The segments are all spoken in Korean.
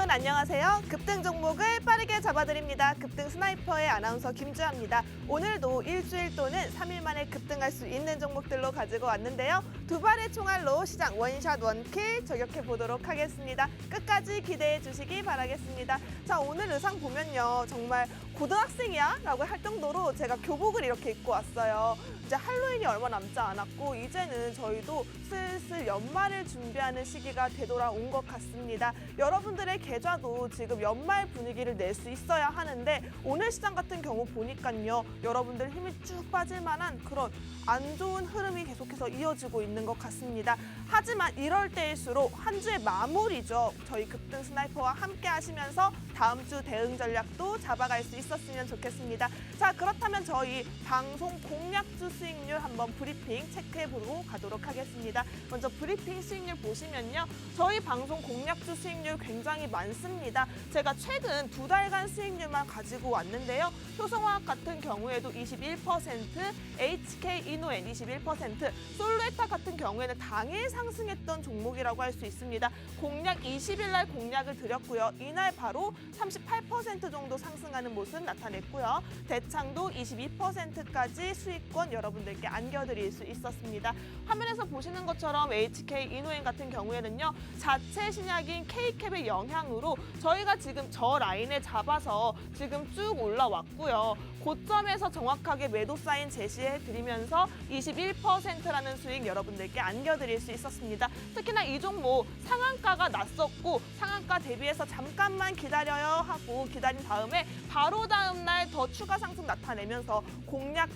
여러분 안녕하세요. 급등 종목을 빠르게 잡아드립니다. 급등 스나이퍼의 아나운서 김주아입니다. 오늘도 일주일 또는 3일 만에 급등할 수 있는 종목들로 가지고 왔는데요. 두 발의 총알로 시장 원샷 원킬 저격해 보도록 하겠습니다. 끝까지 기대해 주시기 바라겠습니다. 자, 오늘 의상 보면요. 정말 고등학생이야? 라고 할 정도로 제가 교복을 이렇게 입고 왔어요. 이제 할로윈이 얼마 남지 않았고 이제는 저희도 슬슬 연말을 준비하는 시기가 되돌아온 것 같습니다. 여러분들의 계좌도 지금 연말 분위기를 낼 수 있어야 하는데 오늘 시장 같은 경우 보니까요. 여러분들 힘이 쭉 빠질 만한 그런 안 좋은 흐름이 계속해서 이어지고 있는 것 같습니다. 하지만 이럴 때일수록 한 주의 마무리죠. 저희 급등 스나이퍼와 함께 하시면서 다음 주 대응 전략도 잡아갈 수 있었으면 좋겠습니다. 자, 그렇다면 저희 방송 공략주 수익률 한번 브리핑 체크해보고 가도록 하겠습니다. 먼저 브리핑 수익률 보시면요. 저희 방송 공략주 수익률 굉장히 많습니다. 제가 최근 두 달간 수익률만 가지고 왔는데요. 효성화학 같은 경우에도 21%, HK 이노엔 21%, 솔루에타 같은 경우에는 당일 상승했던 종목이라고 할 수 있습니다. 공략 20일 날 공략을 드렸고요. 이날 바로 38% 정도 상승하는 모습 나타냈고요. 대창도 22%까지 수익권 여러분들께 안겨드릴 수 있었습니다. 화면에서 보시는 것처럼 HK 이노엔 같은 경우에는요. 자체 신약인 K캡의 영향으로 저희가 지금 저 라인에 잡아서 지금 쭉 올라왔고요. 고점에서 정확하게 매도 사인 제시해드리면서 21%라는 수익 여러분들께 안겨드릴 수 있었습니다. 특히나 이 종목 상한가가 났었고 상한가 대비해서 잠깐만 기다려요 하고 기다린 다음에 바로 다음 날 더 추가 상승 나타내면서 공략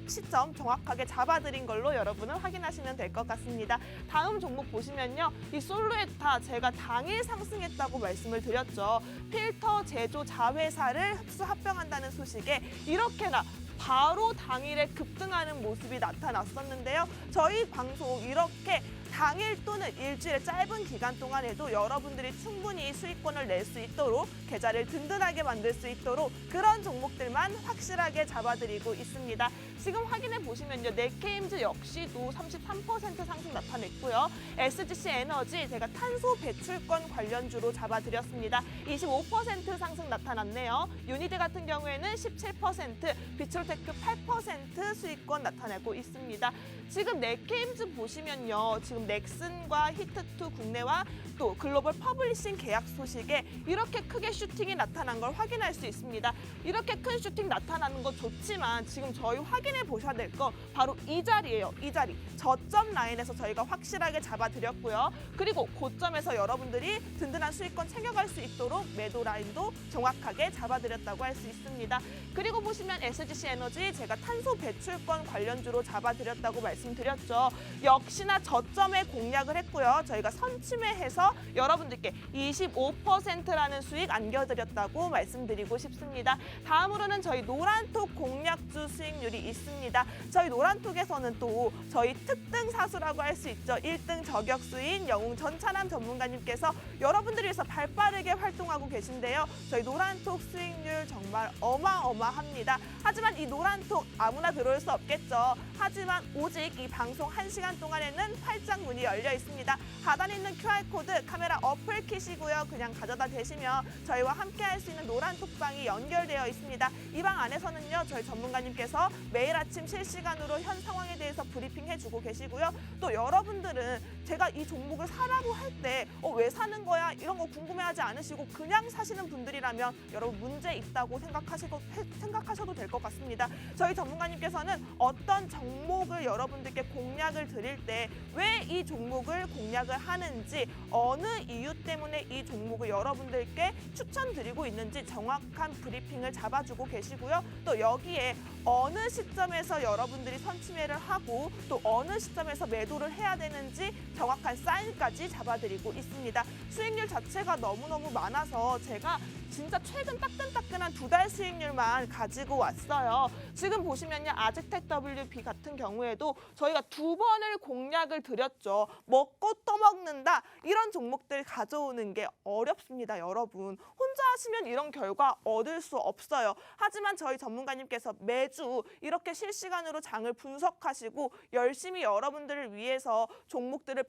시점 정확하게 잡아드린 걸로 여러분은 확인하시면 될 것 같습니다. 다음 종목 보시면요. 이 솔루에타 제가 당일 상승했다고 말씀을 드렸죠. 필터 제조 자회사를 흡수 합병한다는 소식에 이렇게나 바로 당일에 급등하는 모습이 나타났었는데요. 저희 방송 이렇게 당일 또는 일주일의 짧은 기간 동안에도 여러분들이 충분히 수익권을 낼 수 있도록 계좌를 든든하게 만들 수 있도록 그런 종목들만 확실하게 잡아드리고 있습니다. 지금 확인해 보시면요. 넷게임즈 역시도 33% 상승 나타냈고요. SGC 에너지 제가 탄소 배출권 관련주로 잡아드렸습니다. 25% 상승 나타났네요. 유니드 같은 경우에는 17%, 비철테크 8% 수익권 나타내고 있습니다. 지금 넷게임즈 보시면요. 지금 넥슨과 히트2 국내와 또 글로벌 퍼블리싱 계약 소식에 이렇게 크게 슈팅이 나타난 걸 확인할 수 있습니다. 이렇게 큰 슈팅 나타나는 거 좋지만 지금 저희 확인해 보셔야 될 거 바로 이 자리예요. 이 자리. 저점 라인에서 저희가 확실하게 잡아드렸고요. 그리고 고점에서 여러분들이 든든한 수익권 챙겨갈 수 있도록 매도 라인도 정확하게 잡아드렸다고 할 수 있습니다. 그리고 보시면 SGC 에너지 제가 탄소 배출권 관련주로 잡아드렸다고 말씀드렸죠. 역시나 저점에 공략을 했고요. 저희가 선침해해서 여러분들께 25%라는 수익 안겨드렸다고 말씀드리고 싶습니다. 다음으로는 저희 노란톡 공략주 수익률이 있습니다. 저희 노란톡에서는 또 저희 특등 사수라고 할 수 있죠. 1등 저격수인 영웅 전차남 전문가님께서 여러분들을 위해서 발빠르게 활동하고 계신데요. 저희 노란톡 수익률 정말 어마어마합니다. 하지만 이 노란톡 아무나 들어올 수 없겠죠. 하지만 오직 이 방송 1시간 동안에는 활짝 문이 열려 있습니다. 하단에 있는 QR코드 카메라 어플 키시고요. 그냥 가져다 대시면 저희와 함께 할 수 있는 노란톡방이 연결되어 있습니다. 이 방 안에서는요. 저희 전문가님께서 매일 아침 실시간으로 현 상황에 대해서 브리핑해주고 계시고요. 또 여러분들은 제가 이 종목을 사라고 할 때 왜 사는 거야? 이런 거 궁금해하지 않으시고 그냥 사시는 분들이라면 여러분 문제 있다고 생각하셔도 될 것 같습니다. 저희 전문가님께서는 어떤 종목을 여러분들께 공략을 드릴 때 왜 이 종목을 공략을 하는지 어느 이유 때문에 이 종목을 여러분들께 추천드리고 있는지 정확한 브리핑을 잡아주고 계시고요. 또 여기에 어느 시점에서 여러분들이 선침해를 하고 또 어느 시점에서 매도를 해야 되는지 정확한 사인까지 잡아드리고 있습니다. 수익률 자체가 너무너무 많아서 제가 진짜 최근 따끈따끈한 2달 수익률만 가지고 왔어요. 지금 보시면요, 아즈텍 WP 같은 경우에도 저희가 2번을 공략을 드렸죠. 먹고 또 먹는다, 이런 종목들 가져오는 게 어렵습니다, 여러분. 혼자 하시면 이런 결과 얻을 수 없어요. 하지만 저희 전문가님께서 매주 이렇게 실시간으로 장을 분석하시고 열심히 여러분들을 위해서 종목들을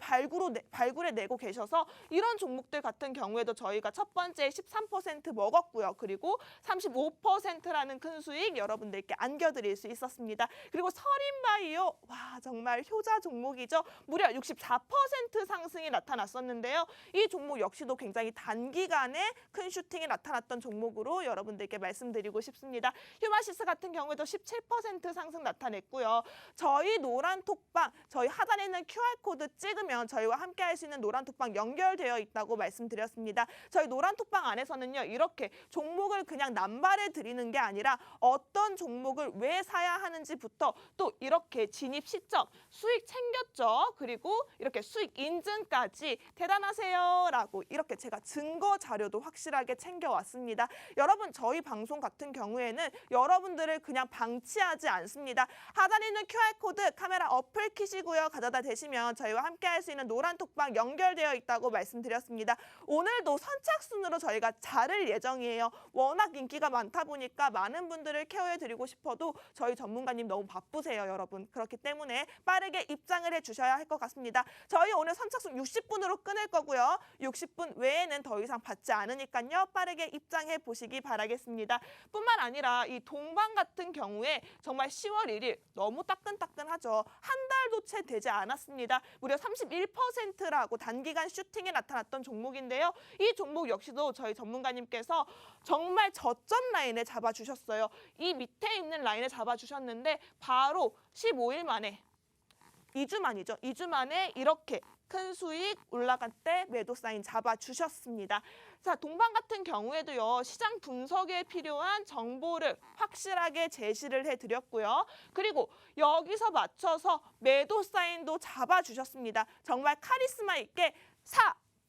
발굴해내고 계셔서 이런 종목들 같은 경우에도 저희가 첫 번째 13% 먹었고요. 그리고 35%라는 큰 수익 여러분들께 안겨드릴 수 있었습니다. 그리고 서린바이오, 와, 정말 효자 종목이죠. 무려 64% 상승이 나타났었는데요. 이 종목 역시도 굉장히 단기간에 큰 슈팅이 나타났던 종목으로 여러분들께 말씀드리고 싶습니다. 휴마시스 같은 경우에도 17% 상승 나타냈고요. 저희 노란톡방, 저희 하단에 있는 QR코드 찍으면 저희와 함께 할 수 있는 노란톡방 연결되어 있다고 말씀드렸습니다. 저희 노란톡방 안에서는요, 이렇게 종목을 그냥 남발해 드리는 게 아니라 어떤 종목을 왜 사야 하는지부터 또 이렇게 진입 시점, 수익 챙겼죠? 그리고 이렇게 수익 인증까지 대단하세요 라고 이렇게 제가 증거 자료도 확실하게 챙겨왔습니다. 여러분, 저희 방송 같은 경우에는 여러분들을 그냥 방치하지 않습니다. 하단에 있는 QR코드 카메라 어플 키시고요. 가져다 대시면 저희와 함께 할 수 있는 노란톡방 연결되어 있다고 말씀드렸습니다. 오늘도 선착순으로 저희가 자를 예정이에요. 워낙 인기가 많다 보니까 많은 분들을 케어해드리고 싶어도 저희 전문가님 너무 바쁘세요, 여러분. 그렇기 때문에 빠르게 입장을 해주셔야 할 것 같습니다. 저희 오늘 선착순 60분으로 끊을 거고요. 60분 외에는 더 이상 받지 않으니까요. 빠르게 입장해 보시기 바라겠습니다. 뿐만 아니라 이 동방 같은 경우에 정말 10월 1일 너무 따끈따끈하죠. 한 달도 채 되지 않았습니다. 무려 31%라고 단기간 슈팅이 나타났던 종목인데요. 이 종목 역시도 저희 전문가님께서 정말 저점 라인에 잡아주셨어요. 이 밑에 있는 라인에 잡아주셨는데 바로 15일 만에, 2주 만이죠. 2주 만에 이렇게 큰 수익 올라갈 때 매도 사인 잡아주셨습니다. 자, 동방 같은 경우에도요, 시장 분석에 필요한 정보를 확실하게 제시를 해드렸고요. 그리고 여기서 맞춰서 매도 사인도 잡아주셨습니다. 정말 카리스마 있게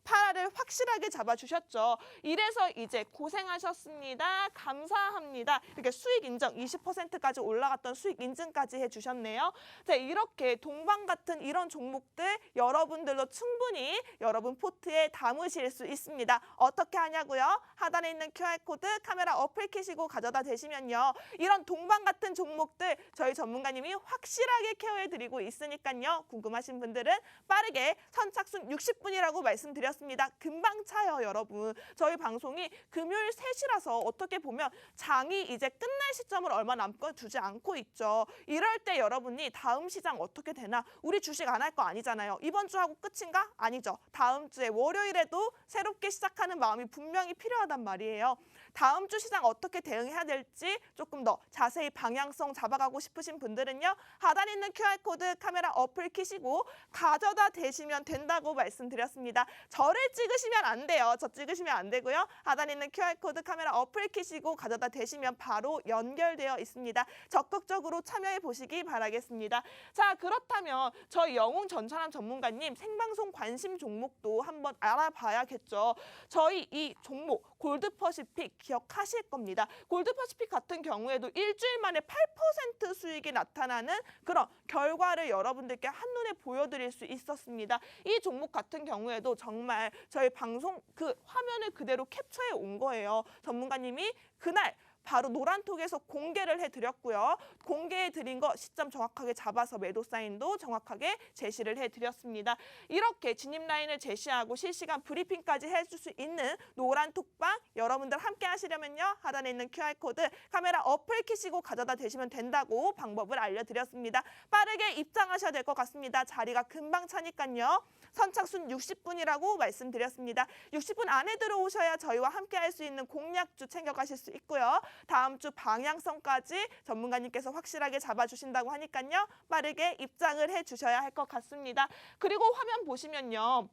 팔을 확실하게 잡아주셨죠. 이래서 이제 고생하셨습니다. 감사합니다. 이렇게 수익 인정 20%까지 올라갔던 수익 인증까지 해주셨네요. 자, 이렇게 동방 같은 이런 종목들 여러분들도 충분히 여러분 포트에 담으실 수 있습니다. 어떻게 하냐고요? 하단에 있는 QR코드 카메라 어플 키시고 가져다 대시면요. 이런 동방 같은 종목들 저희 전문가님이 확실하게 케어해드리고 있으니까요. 궁금하신 분들은 빠르게 선착순 60분이라고 말씀드렸습니다. 금방 차요, 여러분. 저희 방송이 금요일 3시라서 어떻게 보면 장이 이제 끝날 시점을 얼마 남겨두지 않고 있죠. 이럴 때 여러분이 다음 시장 어떻게 되나, 우리 주식 안 할 거 아니잖아요. 이번 주 하고 끝인가? 아니죠. 다음 주에 월요일에도 새롭게 시작하는 마음이 분명히 필요하단 말이에요. 다음 주 시장 어떻게 대응해야 될지 조금 더 자세히 방향성 잡아가고 싶으신 분들은요. 하단에 있는 QR코드 카메라 어플 키시고 가져다 대시면 된다고 말씀드렸습니다. 저를 찍으시면 안 돼요. 저 찍으시면 안 되고요. 하단에 있는 QR코드 카메라 어플 키시고 가져다 대시면 바로 연결되어 있습니다. 적극적으로 참여해 보시기 바라겠습니다. 자, 그렇다면 저희 영웅 전천함 전문가님 생방송 관심 종목도 한번 알아봐야겠죠. 저희 이 종목 골드퍼시픽 기억하실 겁니다. 골드퍼시픽 같은 경우에도 일주일 만에 8% 수익이 나타나는 그런 결과를 여러분들께 한눈에 보여드릴 수 있었습니다. 이 종목 같은 경우에도 정말 저희 방송 그 화면을 그대로 캡처해 온 거예요. 전문가님이 그날 바로 노란톡에서 공개를 해드렸고요. 공개해드린 거 시점 정확하게 잡아서 매도 사인도 정확하게 제시를 해드렸습니다. 이렇게 진입 라인을 제시하고 실시간 브리핑까지 해줄 수 있는 노란톡방 여러분들 함께 하시려면요. 하단에 있는 QR코드 카메라 어플 키시고 가져다 대시면 된다고 방법을 알려드렸습니다. 빠르게 입장하셔야 될 것 같습니다. 자리가 금방 차니까요. 선착순 60분이라고 말씀드렸습니다. 60분 안에 들어오셔야 저희와 함께 할 수 있는 공략주 챙겨가실 수 있고요. 다음 주 방향성까지 전문가님께서 확실하게 잡아주신다고 하니까요. 빠르게 입장을 해주셔야 할 것 같습니다. 그리고 화면 보시면요.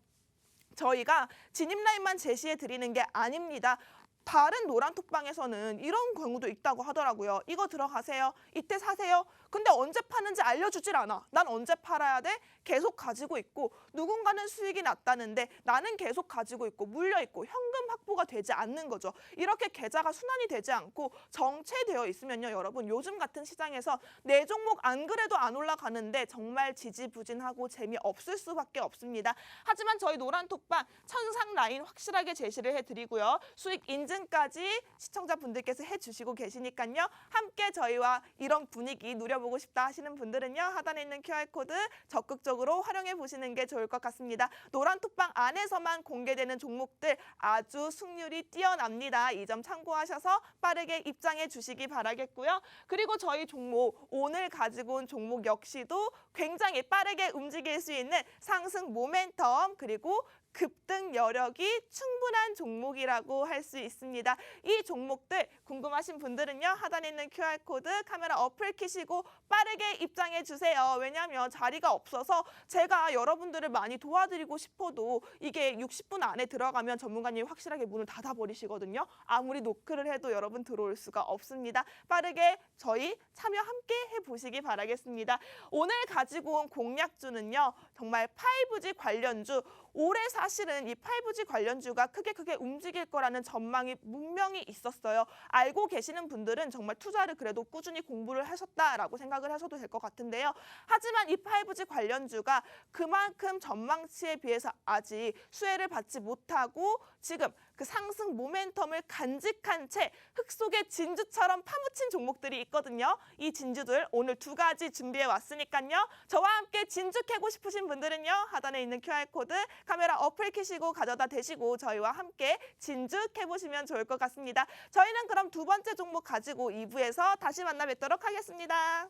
저희가 진입 라인만 제시해 드리는 게 아닙니다. 다른 노란톡방에서는 이런 경우도 있다고 하더라고요. 이거 들어가세요. 이때 사세요. 근데 언제 파는지 알려주질 않아. 난 언제 팔아야 돼? 계속 가지고 있고 누군가는 수익이 났다는데 나는 계속 가지고 있고 물려 있고 현금 확보가 되지 않는 거죠. 이렇게 계좌가 순환이 되지 않고 정체되어 있으면요, 여러분 요즘 같은 시장에서 내 종목 안 그래도 안 올라가는데 정말 지지부진하고 재미없을 수밖에 없습니다. 하지만 저희 노란톡방 천상 라인 확실하게 제시를 해드리고요. 수익 인증까지 시청자분들께서 해주시고 계시니까요. 함께 저희와 이런 분위기 누려보고 싶다 하시는 분들은요. 하단에 있는 QR코드 적극적으로 활용해 보시는 게 좋을 것 같습니다. 노란톡방 안에서만 공개되는 종목들 아주 승률이 뛰어납니다. 이 점 참고하셔서 빠르게 입장해 주시기 바라겠고요. 그리고 저희 종목, 오늘 가지고 온 종목 역시도 굉장히 빠르게 움직일 수 있는 상승 모멘텀 그리고 급등 여력이 충분한 종목이라고 할 수 있습니다. 이 종목들 궁금하신 분들은요. 하단에 있는 QR코드 카메라 어플 켜시고 빠르게 입장해 주세요. 왜냐하면 자리가 없어서 제가 여러분들을 많이 도와드리고 싶어도 이게 60분 안에 들어가면 전문가님이 확실하게 문을 닫아버리시거든요. 아무리 노크를 해도 여러분 들어올 수가 없습니다. 빠르게 저희 참여 함께 해보시기 바라겠습니다. 오늘 가지고 온 공략주는요. 정말 5G 관련주, 올해 사실은 이 5G 관련주가 크게 움직일 거라는 전망이 분명히 있었어요. 알고 계시는 분들은 정말 투자를 그래도 꾸준히 공부를 하셨다라고 생각을 하셔도 될 것 같은데요. 하지만 이 5G 관련주가 그만큼 전망치에 비해서 아직 수혜를 받지 못하고 지금 그 상승 모멘텀을 간직한 채 흙 속에 진주처럼 파묻힌 종목들이 있거든요. 이 진주들 오늘 2가지 준비해 왔으니까요. 저와 함께 진주 캐고 싶으신 분들은요. 하단에 있는 QR코드 카메라 어플 켜시고 가져다 대시고 저희와 함께 진주 캐보시면 좋을 것 같습니다. 저희는 그럼 2번째 종목 가지고 2부에서 다시 만나 뵙도록 하겠습니다.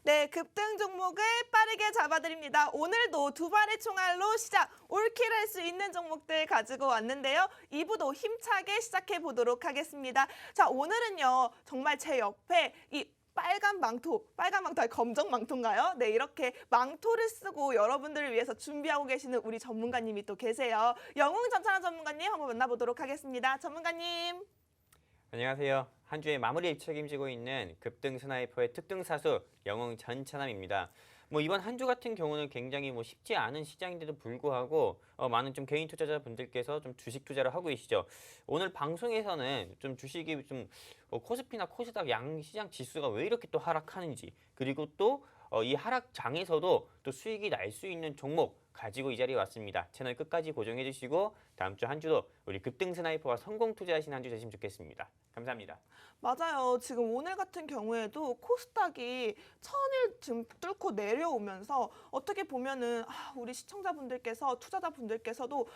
네, 급등 종목을 빠르게 잡아드립니다. 오늘도 2발의 총알로 시작, 올킬할 수 있는 종목들 가지고 왔는데요. 2부도 힘차게 시작해 보도록 하겠습니다. 자, 오늘은요. 정말 제 옆에 이 빨간 망토 아니 검정 망토인가요? 네, 이렇게 망토를 쓰고 여러분들을 위해서 준비하고 계시는 우리 전문가님이 또 계세요. 영웅 전찬환 전문가님 한번 만나보도록 하겠습니다. 전문가님. 안녕하세요. 한 주의 마무리를 책임지고 있는 급등 스나이퍼의 특등 사수 영웅 전찬함입니다. 이번 한 주 같은 경우는 굉장히 쉽지 않은 시장인데도 불구하고 많은 좀 개인 투자자분들께서 좀 주식 투자를 하고 계시죠. 오늘 방송에서는 좀 주식이 좀 코스피나 코스닥 양시장 지수가 왜 이렇게 또 하락하는지, 그리고 또 이 하락장에서도 또 수익이 날 수 있는 종목 가지고 이 자리에 왔습니다. 채널 끝까지 고정해 주시고 다음 주 한 주도 우리 급등 스나이퍼와 성공 투자하시는 한 주 되시면 좋겠습니다. 감사합니다. 맞아요. 지금 오늘 같은 경우에도 코스닥이 1000을 지금 뚫고 내려오면서 어떻게 보면은 우리 시청자분들께서, 투자자분들께서도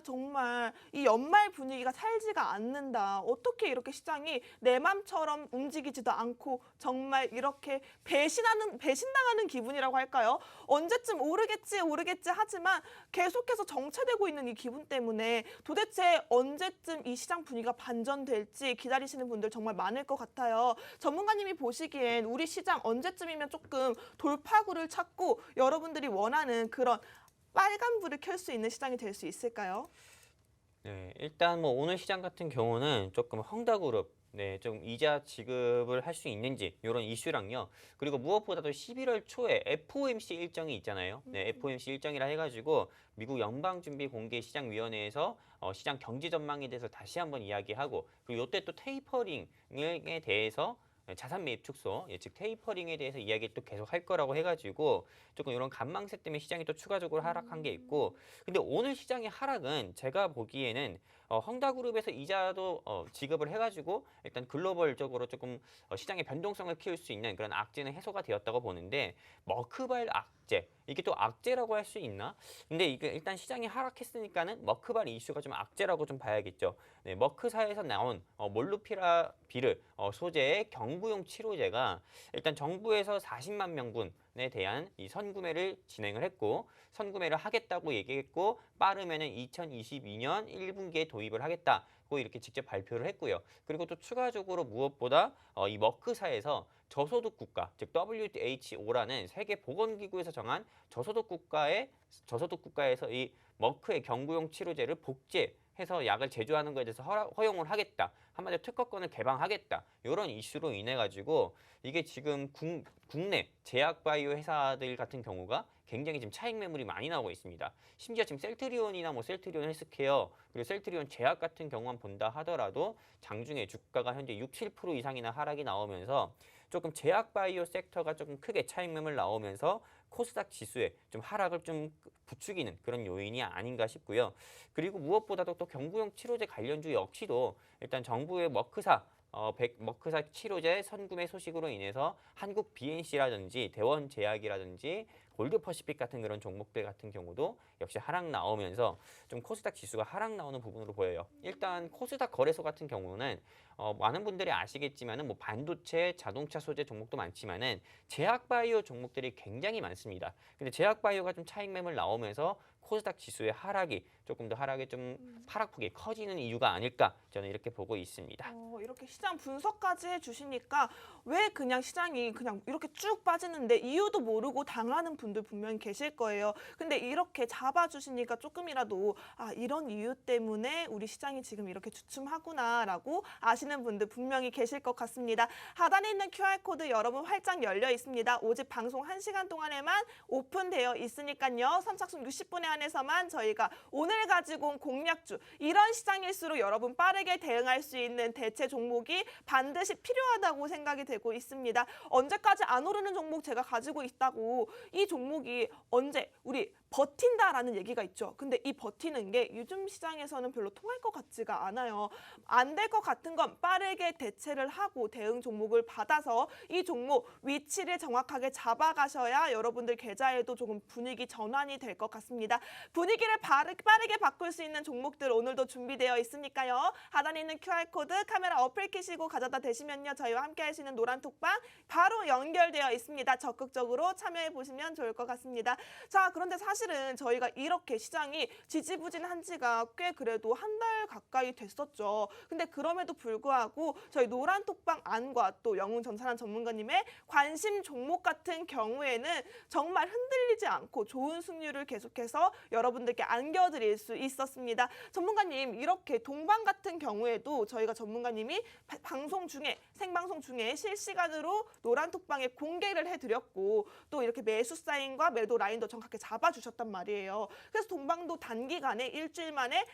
정말 이 연말 분위기가 살지가 않는다. 어떻게 이렇게 시장이 내 맘처럼 움직이지도 않고 정말 이렇게 배신당하는 기분이라고 할까요? 언제쯤 오르겠지 하지만 계속해서 정체되고 있는 이 기분 때문에 도대체 언제쯤 이 시장 분위기가 반전될지 기다리시는 분들 정말 많을 것 같아요. 전문가님이 보시기엔 우리 시장 언제쯤이면 조금 돌파구를 찾고 여러분들이 원하는 그런 빨간불을 켤 수 있는 시장이 될 수 있을까요? 네, 일단 뭐 오늘 시장 같은 경우는 조금 헝다그룹 좀 이자 지급을 할 수 있는지 이런 이슈랑요. 그리고 무엇보다도 11월 초에 FOMC 일정이 있잖아요. 네, FOMC 일정이라 해가지고 미국 연방준비공개시장위원회에서 시장 경제 전망에 대해서 다시 한번 이야기하고 그리고 이때 또 테이퍼링에 대해서 자산 매입 축소, 즉 테이퍼링에 대해서 이야기 또 계속 할 거라고 해가지고 조금 이런 관망세 때문에 시장이 또 추가적으로 하락한 게 있고, 근데 오늘 시장의 하락은 제가 보기에는 헝다그룹에서 이자도 지급을 해가지고 일단 글로벌적으로 조금 시장의 변동성을 키울 수 있는 그런 악재는 해소가 되었다고 보는데 머크발 악재, 이게 또 악재라고 할 수 있나? 근데 이게 일단 시장이 하락했으니까는 머크발 이슈가 좀 악재라고 좀 봐야겠죠. 네, 머크사에서 나온 몰루피라비르 소재의 경부용 치료제가 일단 정부에서 40만 명분에 대한 이 선구매를 진행을 했고 선구매를 하겠다고 얘기했고 빠르면은 2022년 1분기에 도입을 하겠다고 이렇게 직접 발표를 했고요. 그리고 또 추가적으로 무엇보다 이 머크사에서 저소득 국가, 즉 WHO라는 세계 보건기구에서 정한 저소득 국가에서 이 머크의 경구용 치료제를 복제해서 약을 제조하는 것에 대해서 허용을 하겠다. 한마디로 특허권을 개방하겠다. 이런 이슈로 인해 가지고 이게 지금 국내 제약바이오 회사들 같은 경우가 굉장히 지금 차익 매물이 많이 나오고 있습니다. 심지어 지금 셀트리온이나 뭐 셀트리온 헬스케어 그리고 셀트리온 제약 같은 경우만 본다 하더라도 장중에 주가가 현재 6, 7% 이상이나 하락이 나오면서 조금 제약바이오 섹터가 조금 크게 차익 매물 나오면서 코스닥 지수에 좀 하락을 좀 부추기는 그런 요인이 아닌가 싶고요. 그리고 무엇보다도 또 경구용 치료제 관련주 역시도 일단 정부의 머크사 치료제 선구매 소식으로 인해서 한국 BNC라든지 대원제약이라든지 골드퍼시픽 같은 그런 종목들 같은 경우도 역시 하락 나오면서 좀 코스닥 지수가 하락 나오는 부분으로 보여요. 일단 코스닥 거래소 같은 경우는 많은 분들이 아시겠지만은 뭐 반도체, 자동차 소재 종목도 많지만은 제약바이오 종목들이 굉장히 많습니다. 근데 제약바이오가 좀 차익 매물 나오면서 코스닥 지수의 하락이 조금 더 하락이 좀 하락폭이 커지는 이유가 아닐까 저는 이렇게 보고 있습니다. 이렇게 시장 분석까지 해주시니까 왜 그냥 시장이 그냥 이렇게 쭉 빠지는데 이유도 모르고 당하는 분들 분명히 계실 거예요. 근데 이렇게 잡아주시니까 조금이라도 이런 이유 때문에 우리 시장이 지금 이렇게 주춤하구나라고 아시는 분들 분명히 계실 것 같습니다. 하단에 있는 QR코드 여러분 활짝 열려 있습니다. 오직 방송 1시간 동안에만 오픈되어 있으니까요. 선착순 60분에 한해서만 저희가 오늘 가지고 온 공략주, 이런 시장일수록 여러분 빠르게 대응할 수 있는 대체 종목이 반드시 필요하다고 생각이 되고 있습니다. 언제까지 안 오르는 종목 제가 가지고 있다고 이 종목이 언제 우리 버틴다라는 얘기가 있죠. 근데 이 버티는 게 요즘 시장에서는 별로 통할 것 같지가 않아요. 안 될 것 같은 건 빠르게 대체를 하고 대응 종목을 받아서 이 종목 위치를 정확하게 잡아가셔야 여러분들 계좌에도 조금 분위기 전환이 될 것 같습니다. 분위기를 빠르게 바꿀 수 있는 종목들 오늘도 준비되어 있으니까요. 하단에 있는 QR코드 카메라 어플 키시고 가져다 대시면요. 저희와 함께 할 수 있는 노란 톡방 바로 연결되어 있습니다. 적극적으로 참여해 보시면 좋을 것 같습니다. 자, 그런데 사실은 저희가 이렇게 시장이 지지부진한 지가 꽤 그래도 한 달 가까이 됐었죠. 근데 그럼에도 불구하고 저희 노란 톡방 안과 또 영웅 전산한 전문가님의 관심 종목 같은 경우에는 정말 흔들리지 않고 좋은 승률을 계속해서 여러분들께 안겨드릴 수 있었습니다. 전문가님, 이렇게 동반 같은 경우에도 저희가 전문가님이 방송 중에 생방송 중에 실시간으로 노란 톡방에 공개를 해드렸고 또 이렇게 매수 사인과 매도 라인도 정확하게 잡아주셨단 말이에요. 그래서 동방도 단기간에 일주일 만에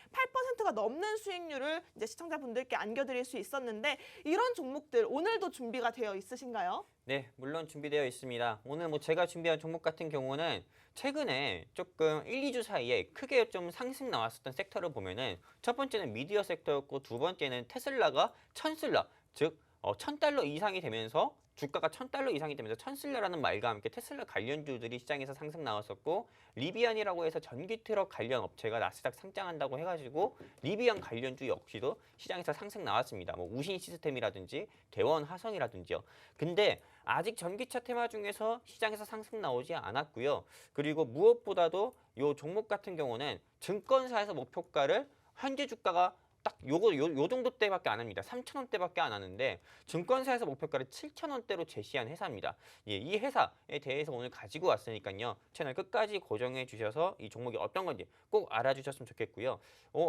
8%가 넘는 수익률을 이제 시청자분들께 안겨드릴 수 있었는데 이런 종목들 오늘도 준비가 되어 있으신가요? 네, 물론 준비되어 있습니다. 오늘 뭐 제가 준비한 종목 같은 경우는 최근에 조금 1, 2주 사이에 크게 좀 상승 나왔었던 섹터를 보면은 첫 번째는 미디어 섹터였고 두 번째는 테슬라가 천슬라, 즉 $1,000 이상이 되면서 주가가 $1,000 이상이 되면서 천슬라라는 말과 함께 테슬라 관련주들이 시장에서 상승 나왔었고 리비안이라고 해서 전기 트럭 관련 업체가 나스닥 상장한다고 해가지고 리비안 관련주 역시도 시장에서 상승 나왔습니다. 뭐 우신 시스템이라든지 대원 화성이라든지요. 근데 아직 전기차 테마 중에서 시장에서 상승 나오지 않았고요. 그리고 무엇보다도 요 종목 같은 경우는 증권사에서 목표가를 현재 주가가 딱 요 정도 때밖에 안 합니다. 3,000원대밖에 안 하는데 증권사에서 목표가를 7,000원대로 제시한 회사입니다. 예, 이 회사에 대해서 오늘 가지고 왔으니까요. 채널 끝까지 고정해 주셔서 이 종목이 어떤 건지 꼭 알아주셨으면 좋겠고요.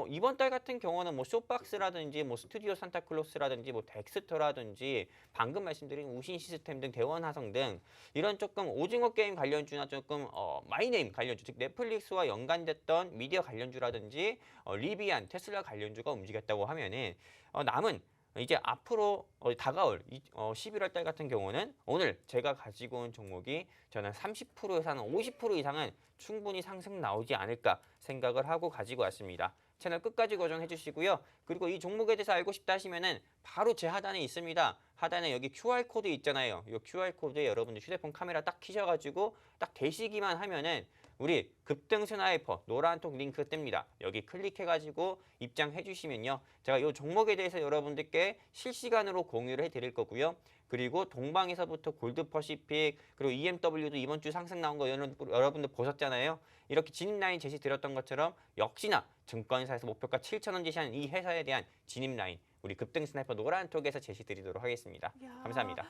이번 달 같은 경우는 뭐 쇼박스라든지 뭐 스튜디오 산타클로스라든지 뭐 덱스터라든지 방금 말씀드린 우신 시스템 등 대원화성 등 이런 조금 오징어 게임 관련주나 조금 마이네임 관련주 즉 넷플릭스와 연관됐던 미디어 관련주라든지 리비안, 테슬라 관련주가 움직였다고 하면은 남은 이제 앞으로 다가올 11월 달 같은 경우는 오늘 제가 가지고 온 종목이 저는 30%에서 한 50% 이상은 충분히 상승 나오지 않을까 생각을 하고 가지고 왔습니다. 채널 끝까지 고정해 주시고요. 그리고 이 종목에 대해서 알고 싶다 하시면은 바로 제 하단에 있습니다. 하단에 여기 QR코드 있잖아요. 이 QR코드에 여러분들 휴대폰 카메라 딱 켜셔가지고 딱 대시기만 하면은 우리 급등 스나이퍼 노란톡 링크 뜹니다. 여기 클릭해가지고 입장해 주시면요. 제가 이 종목에 대해서 여러분들께 실시간으로 공유를 해드릴 거고요. 그리고 동방에서부터 골드퍼시픽 그리고 EMW도 이번 주 상승 나온 거 여러분들 보셨잖아요. 이렇게 진입라인 제시 드렸던 것처럼 역시나 증권사에서 목표가 7,000원 제시한 이 회사에 대한 진입라인 우리 급등 스나이퍼 노란톡에서 제시 드리도록 하겠습니다. 감사합니다.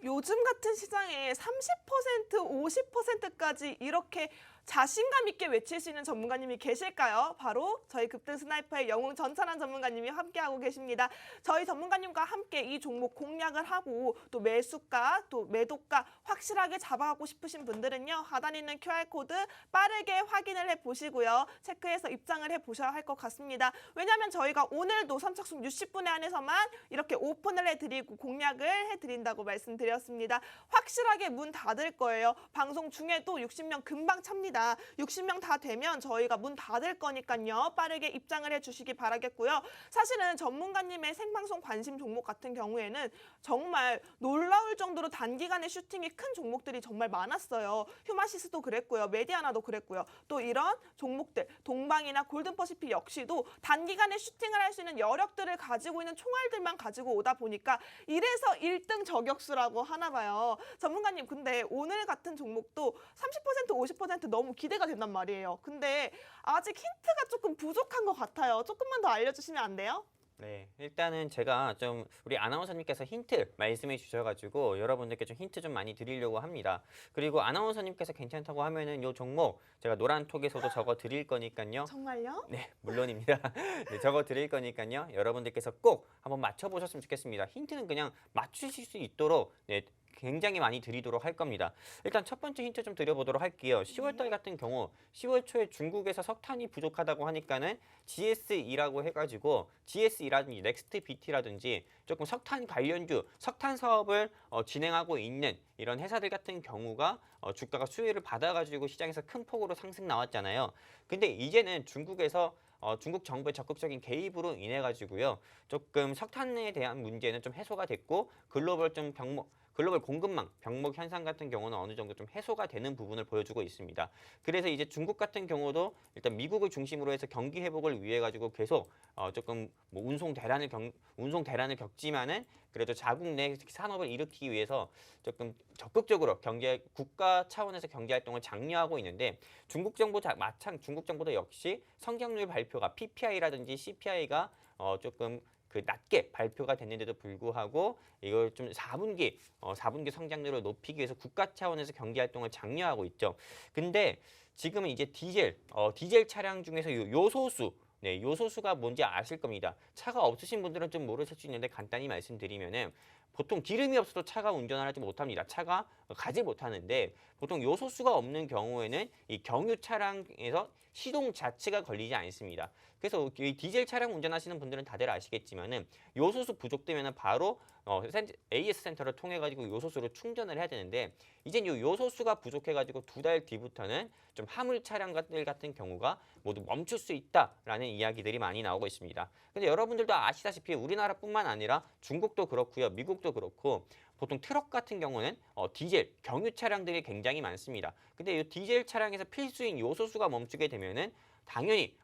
요즘 같은 시장에 30%, 50%까지 이렇게 자신감 있게 외칠 수 있는 전문가님이 계실까요? 바로 저희 급등 스나이퍼의 영웅 전찬환 전문가님이 함께하고 계십니다. 저희 전문가님과 함께 이 종목 공략을 하고 또 매수가, 또 매도가 확실하게 잡아가고 싶으신 분들은요. 하단에 있는 QR코드 빠르게 확인을 해보시고요. 체크해서 입장을 해보셔야 할 것 같습니다. 왜냐하면 저희가 오늘도 선착순 60분에 한해서만 이렇게 오픈을 해드리고 공략을 해드린다고 말씀드렸습니다. 확실하게 문 닫을 거예요. 방송 중에도 60명 금방 찹니다. 60명 다 되면 저희가 문 닫을 거니까요. 빠르게 입장을 해주시기 바라겠고요. 사실은 전문가님의 생방송 관심 종목 같은 경우에는 정말 놀라울 정도로 단기간에 슈팅이 큰 종목들이 정말 많았어요. 휴마시스도 그랬고요. 메디아나도 그랬고요. 또 이런 종목들 동방이나 골든퍼시픽 역시도 단기간에 슈팅을 할 수 있는 여력들을 가지고 있는 총알들만 가지고 오다 보니까 이래서 1등 저격수라고 하나 봐요. 전문가님 근데 오늘 같은 종목도 30% 50% 너무 기대가 된단 말이에요. 근데 아직 힌트가 조금 부족한 것 같아요. 조금만 더 알려주시면 안 돼요? 네, 일단은 제가 좀 우리 아나운서님께서 힌트 말씀해 주셔가지고 여러분들께 좀 힌트 좀 많이 드리려고 합니다. 그리고 아나운서님께서 괜찮다고 하면은 요 종목 제가 노란톡에서도 적어 드릴 거니까요. 정말요? 네, 물론입니다. 네, 적어 드릴 거니까요. 여러분들께서 꼭 한번 맞춰보셨으면 좋겠습니다. 힌트는 그냥 맞추실 수 있도록 네, 굉장히 많이 드리도록 할 겁니다. 일단 첫 번째 힌트 좀 드려보도록 할게요. 10월달 같은 경우 10월 초에 중국에서 석탄이 부족하다고 하니까는 GS2라고 해가지고 GS2라든지 넥스트 BT라든지 조금 석탄 관련주, 석탄 사업을 진행하고 있는 이런 회사들 같은 경우가 주가가 수혜를 받아가지고 시장에서 큰 폭으로 상승 나왔잖아요. 근데 이제는 중국에서 중국 정부의 적극적인 개입으로 인해 가지고요. 조금 석탄에 대한 문제는 좀 해소가 됐고 글로벌 공급망 병목 현상 같은 경우는 어느 정도 좀 해소가 되는 부분을 보여주고 있습니다. 그래서 이제 중국 같은 경우도 일단 미국을 중심으로 해서 경기 회복을 위해 가지고 계속 조금 뭐 운송 대란을 겪지만은 그래도 자국 내 산업을 일으키기 위해서 조금 적극적으로 국가 차원에서 경제 활동을 장려하고 있는데 중국 정부도 역시 성장률 발표가 PPI라든지 CPI가 조금 그 낮게 발표가 됐는데도 불구하고 이걸 좀 4분기 성장률을 높이기 위해서 국가 차원에서 경제 활동을 장려하고 있죠. 근데 지금은 이제 디젤 차량 중에서 요소수 네, 요소수가 뭔지 아실 겁니다. 차가 없으신 분들은 좀 모르실 수 있는데 간단히 말씀드리면은 보통 기름이 없어도 차가 운전을 하지 못합니다. 차가 가지 못하는데 보통 요소수가 없는 경우에는 이 경유 차량에서 시동 자체가 걸리지 않습니다. 그래서 이 디젤 차량 운전하시는 분들은 다들 아시겠지만은 요소수 부족되면은 바로 AS 센터를 통해 가지고 요소수를 충전을 해야 되는데 이젠 요 요소수가 부족해 가지고 2달 뒤부터는 좀 화물 차량들 같은 경우가 모두 멈출 수 있다라는 이야기들이 많이 나오고 있습니다. 근데 여러분들도 아시다시피 우리나라뿐만 아니라 중국도 그렇고요, 미국도 그렇고 보통 트럭 같은 경우는 디젤, 경유 차량들이 굉장히 많습니다. 근데 이 디젤 차량에서 필수인 요소수가 멈추게 되면은 당연히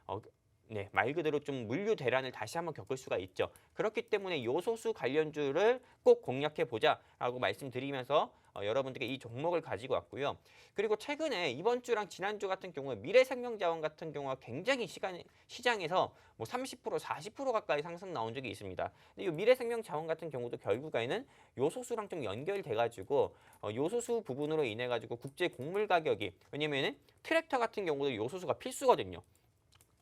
네, 말 그대로 좀 물류 대란을 다시 한번 겪을 수가 있죠. 그렇기 때문에 요소수 관련주를 꼭 공략해 보자라고 말씀드리면서 여러분들께 이 종목을 가지고 왔고요. 그리고 최근에 이번 주랑 지난주 같은 경우에 미래생명자원 같은 경우가 굉장히 시장에서 뭐 30%, 40% 가까이 상승 나온 적이 있습니다. 근데 이 미래생명자원 같은 경우도 결국에는 요소수랑 좀 연결돼 가지고 요소수 부분으로 인해 가지고 국제 곡물 가격이, 왜냐면은 트랙터 같은 경우도 요소수가 필수거든요.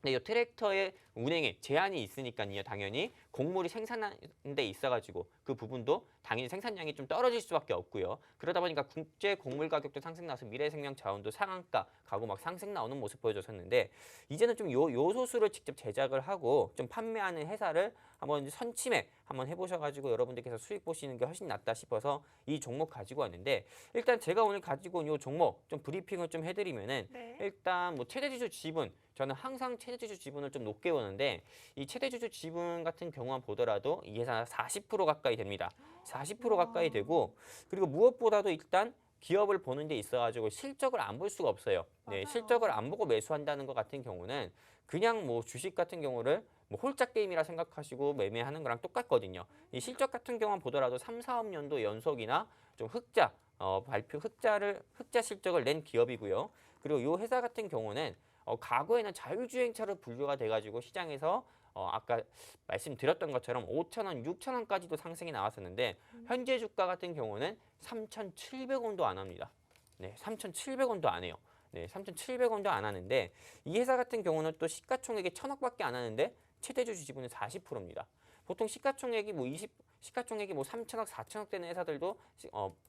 근데 이 트랙터의 운행에 제한이 있으니까요. 당연히 곡물이 생산하는 데 있어가지고 그 부분도 당연히 생산량이 좀 떨어질 수밖에 없고요. 그러다 보니까 국제 곡물 가격도 상승 나서 미래생명 자원도 상한가 가고 막 상승 나오는 모습 보여줬었는데, 이제는 좀 요소수를 직접 제작을 하고 좀 판매하는 회사를 한번 선침해 한번 해보셔가지고 여러분들께서 수익 보시는 게 훨씬 낫다 싶어서 이 종목 가지고 왔는데, 일단 제가 오늘 가지고 온 이 종목 좀 브리핑을 좀 해드리면은 네. 일단 뭐 최대주주 지분, 저는 항상 최대주주 지분을 좀 높게 보는데 이 최대주주 지분 같은 경우만 보더라도 이 회사 40% 가까이 됩니다. 40% 가까이 되고, 그리고 무엇보다도 일단 기업을 보는 데 있어가지고 실적을 안 볼 수가 없어요. 네, 맞아요. 실적을 안 보고 매수한다는 것 같은 경우는 그냥 뭐 주식 같은 경우를 뭐 홀짝 게임이라 생각하시고 매매하는 거랑 똑같거든요. 이 실적 같은 경우만 보더라도 3, 4업 년도 연속이나 좀 흑자 흑자 실적을 낸 기업이고요. 그리고 이 회사 같은 경우는 과거에는 자율주행차로 분류가 돼가지고 시장에서 아까 말씀드렸던 것처럼 5,000원, 6,000원까지도 상승이 나왔었는데 현재 주가 같은 경우는 3,700원도 안 합니다. 네, 3,700원도 안 해요. 네, 3,700원도 안 하는데 이 회사 같은 경우는 또 시가총액이 1,000억밖에 안 하는데 최대주주 지분은 40%입니다. 보통 시가총액이 뭐 3,000억, 4,000억 되는 회사들도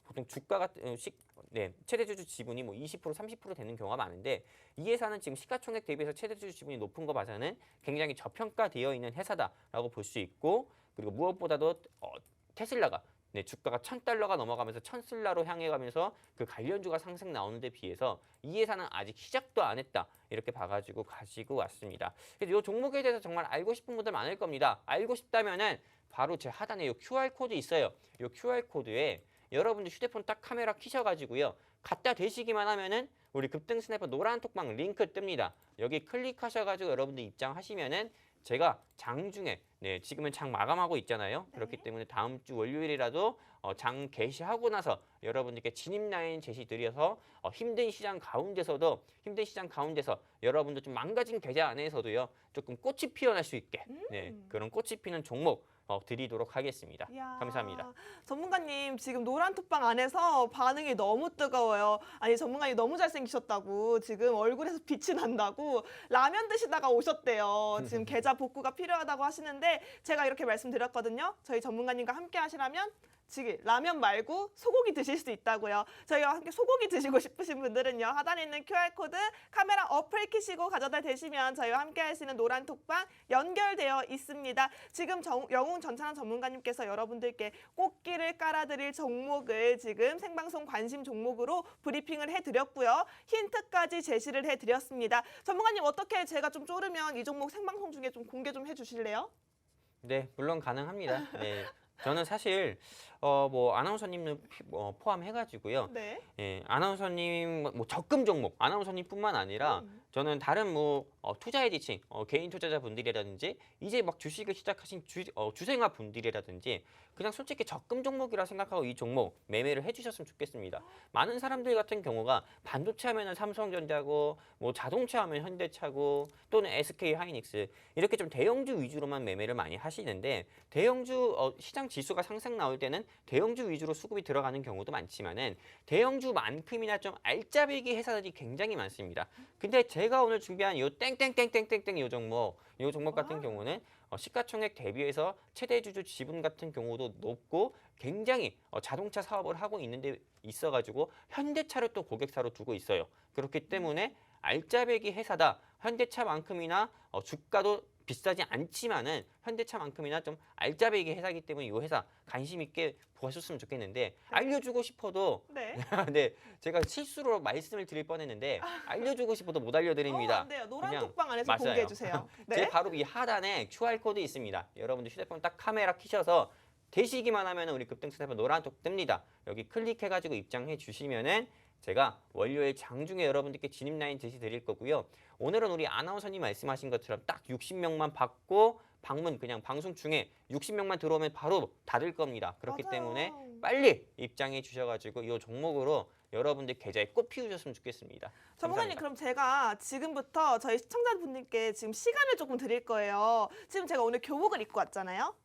보통 주가가 최대주주 지분이 뭐 20%, 30% 되는 경우가 많은데, 이 회사는 지금 시가총액 대비해서 최대주주 지분이 높은 거 봐서는 굉장히 저평가되어 있는 회사다라고 볼 수 있고, 그리고 무엇보다도 테슬라가 주가가 $1,000가 넘어가면서 $1,000로 향해 가면서 그 관련주가 상승 나오는 데 비해서 이 회사는 아직 시작도 안 했다, 이렇게 봐가지고 가지고 왔습니다. 그래서 이 종목에 대해서 정말 알고 싶은 분들 많을 겁니다. 알고 싶다면은 바로 제 하단에 이 QR코드 있어요. 이 QR코드에 여러분들 휴대폰 딱 카메라 켜셔가지고요, 갖다 대시기만 하면은 우리 급등 스나이퍼 노란 톡방 링크 뜹니다. 여기 클릭하셔가지고 여러분들 입장하시면은 제가 장중에, 지금은 장 마감하고 있잖아요. 그렇기 때문에 다음 주 월요일이라도 장 개시하고 나서 여러분들께 진입 라인 제시 드려서 힘든 시장 가운데서 여러분들 좀 망가진 계좌 안에서도요 조금 꽃이 피어날 수 있게 그런 꽃이 피는 종목 드리도록 하겠습니다. 이야, 감사합니다. 전문가님 지금 노란 톡방 안에서 반응이 너무 뜨거워요. 아니 전문가님 너무 잘생기셨다고, 지금 얼굴에서 빛이 난다고 라면 드시다가 오셨대요. 지금 계좌 복구가 필요하다고 하시는데 제가 이렇게 말씀드렸거든요. 저희 전문가님과 함께 하시라면 지금 라면 말고 소고기 드실 수 있다고요. 저희와 함께 소고기 드시고 싶으신 분들은요, 하단에 있는 QR코드 카메라 어플 키시고 가져다 대시면 저희와 함께 할 수 있는 노란 톡방 연결되어 있습니다. 지금 영웅 전찬원 전문가님께서 여러분들께 꽃길을 깔아드릴 종목을 지금 생방송 관심 종목으로 브리핑을 해드렸고요. 힌트까지 제시를 해드렸습니다. 전문가님, 어떻게 제가 좀 쪼르면 이 종목 생방송 중에 좀 공개 좀 해주실래요? 네, 물론 가능합니다. 네. 저는 사실 뭐 아나운서님을 포함해가지고요. 네. 아나운서님 뭐 적금 종목, 아나운서님뿐만 아니라 저는 다른 뭐 투자의 지침, 개인 투자자분들이라든지 이제 막 주식을 시작하신 주생아 분들이라든지 그냥 솔직히 적금 종목이라 생각하고 이 종목 매매를 해주셨으면 좋겠습니다. 많은 사람들 같은 경우가 반도체 하면은 삼성전자고 뭐 자동차 하면 현대차고 또는 SK 하이닉스 이렇게 좀 대형주 위주로만 매매를 많이 하시는데, 대형주 시장 지수가 상승 나올 때는 대형주 위주로 수급이 들어가는 경우도 많지만은 대형주만큼이나 좀 알짜배기 회사들이 굉장히 많습니다. 근데 제가 오늘 준비한 요 땡땡땡땡땡땡 요 종목 같은 경우는 시가총액 대비해서 최대주주 지분 같은 경우도 높고 굉장히 자동차 사업을 하고 있는 데 있어가지고 현대차를 또 고객사로 두고 있어요. 그렇기 때문에 알짜배기 회사다. 현대차만큼이나 주가도 비싸지 않지만은 현대차만큼이나 좀 알짜배기 회사이기 때문에 이 회사 관심 있게 보셨으면 좋겠는데 알려주고 싶어도 네. 네, 제가 실수로 말씀을 드릴 뻔했는데 알려주고 싶어도 못 알려드립니다. 안 돼요. 노란 그냥 톡방 안에서 맞아요. 공개해 주세요. 제 네. 바로 이 하단에 QR 코드 있습니다. 여러분들 휴대폰 딱 카메라 켜셔서 되시기만 하면 우리 급등 스냅은 노란 톡 뜹니다. 여기 클릭해가지고 입장해 주시면은 제가 월요일 장중에 여러분들께 진입 라인 제시 드릴 거고요. 오늘은 우리 아나운서님 말씀하신 것처럼 딱 60명만 받고 방문 그냥 방송 중에 60명만 들어오면 바로 닫을 겁니다. 그렇기 맞아요. 때문에 빨리 입장해 주셔가지고 이 종목으로 여러분들 계좌에 꽃 피우셨으면 좋겠습니다. 전문가님 감사합니다. 그럼 제가 지금부터 저희 시청자분들께 지금 시간을 조금 드릴 거예요. 지금 제가 오늘 교복을 입고 왔잖아요.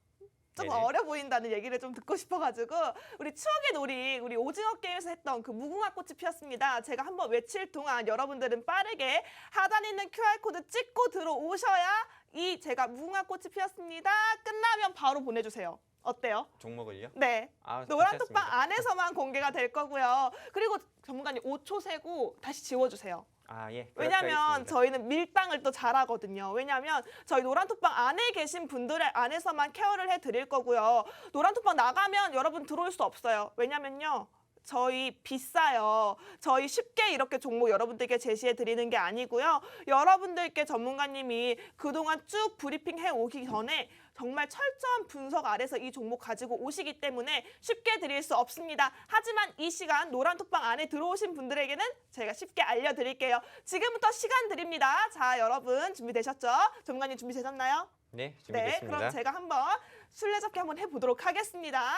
조금 네네. 어려 보인다는 얘기를 좀 듣고 싶어가지고 우리 추억의 놀이 우리 오징어 게임에서 했던 그 무궁화 꽃이 피었습니다. 제가 한번 외칠 동안 여러분들은 빠르게 하단에 있는 QR코드 찍고 들어오셔야 이 제가 무궁화 꽃이 피었습니다. 끝나면 바로 보내주세요. 어때요? 종목을요? 네. 아, 노란 괜찮습니다. 톡방 안에서만 공개가 될 거고요. 그리고 전문가님 5초 세고 다시 지워주세요. 아, 예. 그렇게 왜냐면 하겠습니다. 저희는 밀당을 또 잘하거든요. 왜냐면 저희 노란톡방 안에 계신 분들의 안에서만 케어를 해드릴 거고요. 노란톡방 나가면 여러분 들어올 수 없어요. 왜냐면요. 저희 비싸요. 저희 쉽게 이렇게 종목 여러분들께 제시해 드리는 게 아니고요. 여러분들께 전문가님이 그동안 쭉 브리핑 해 오기 전에 정말 철저한 분석 아래서 이 종목 가지고 오시기 때문에 쉽게 드릴 수 없습니다. 하지만 이 시간 노란톡방 안에 들어오신 분들에게는 제가 쉽게 알려드릴게요. 지금부터 시간 드립니다. 자, 여러분 준비되셨죠? 전문가님 준비되셨나요? 네, 네, 준비됐습니다. 그럼 제가 한번 술래잡기 한번 해보도록 하겠습니다.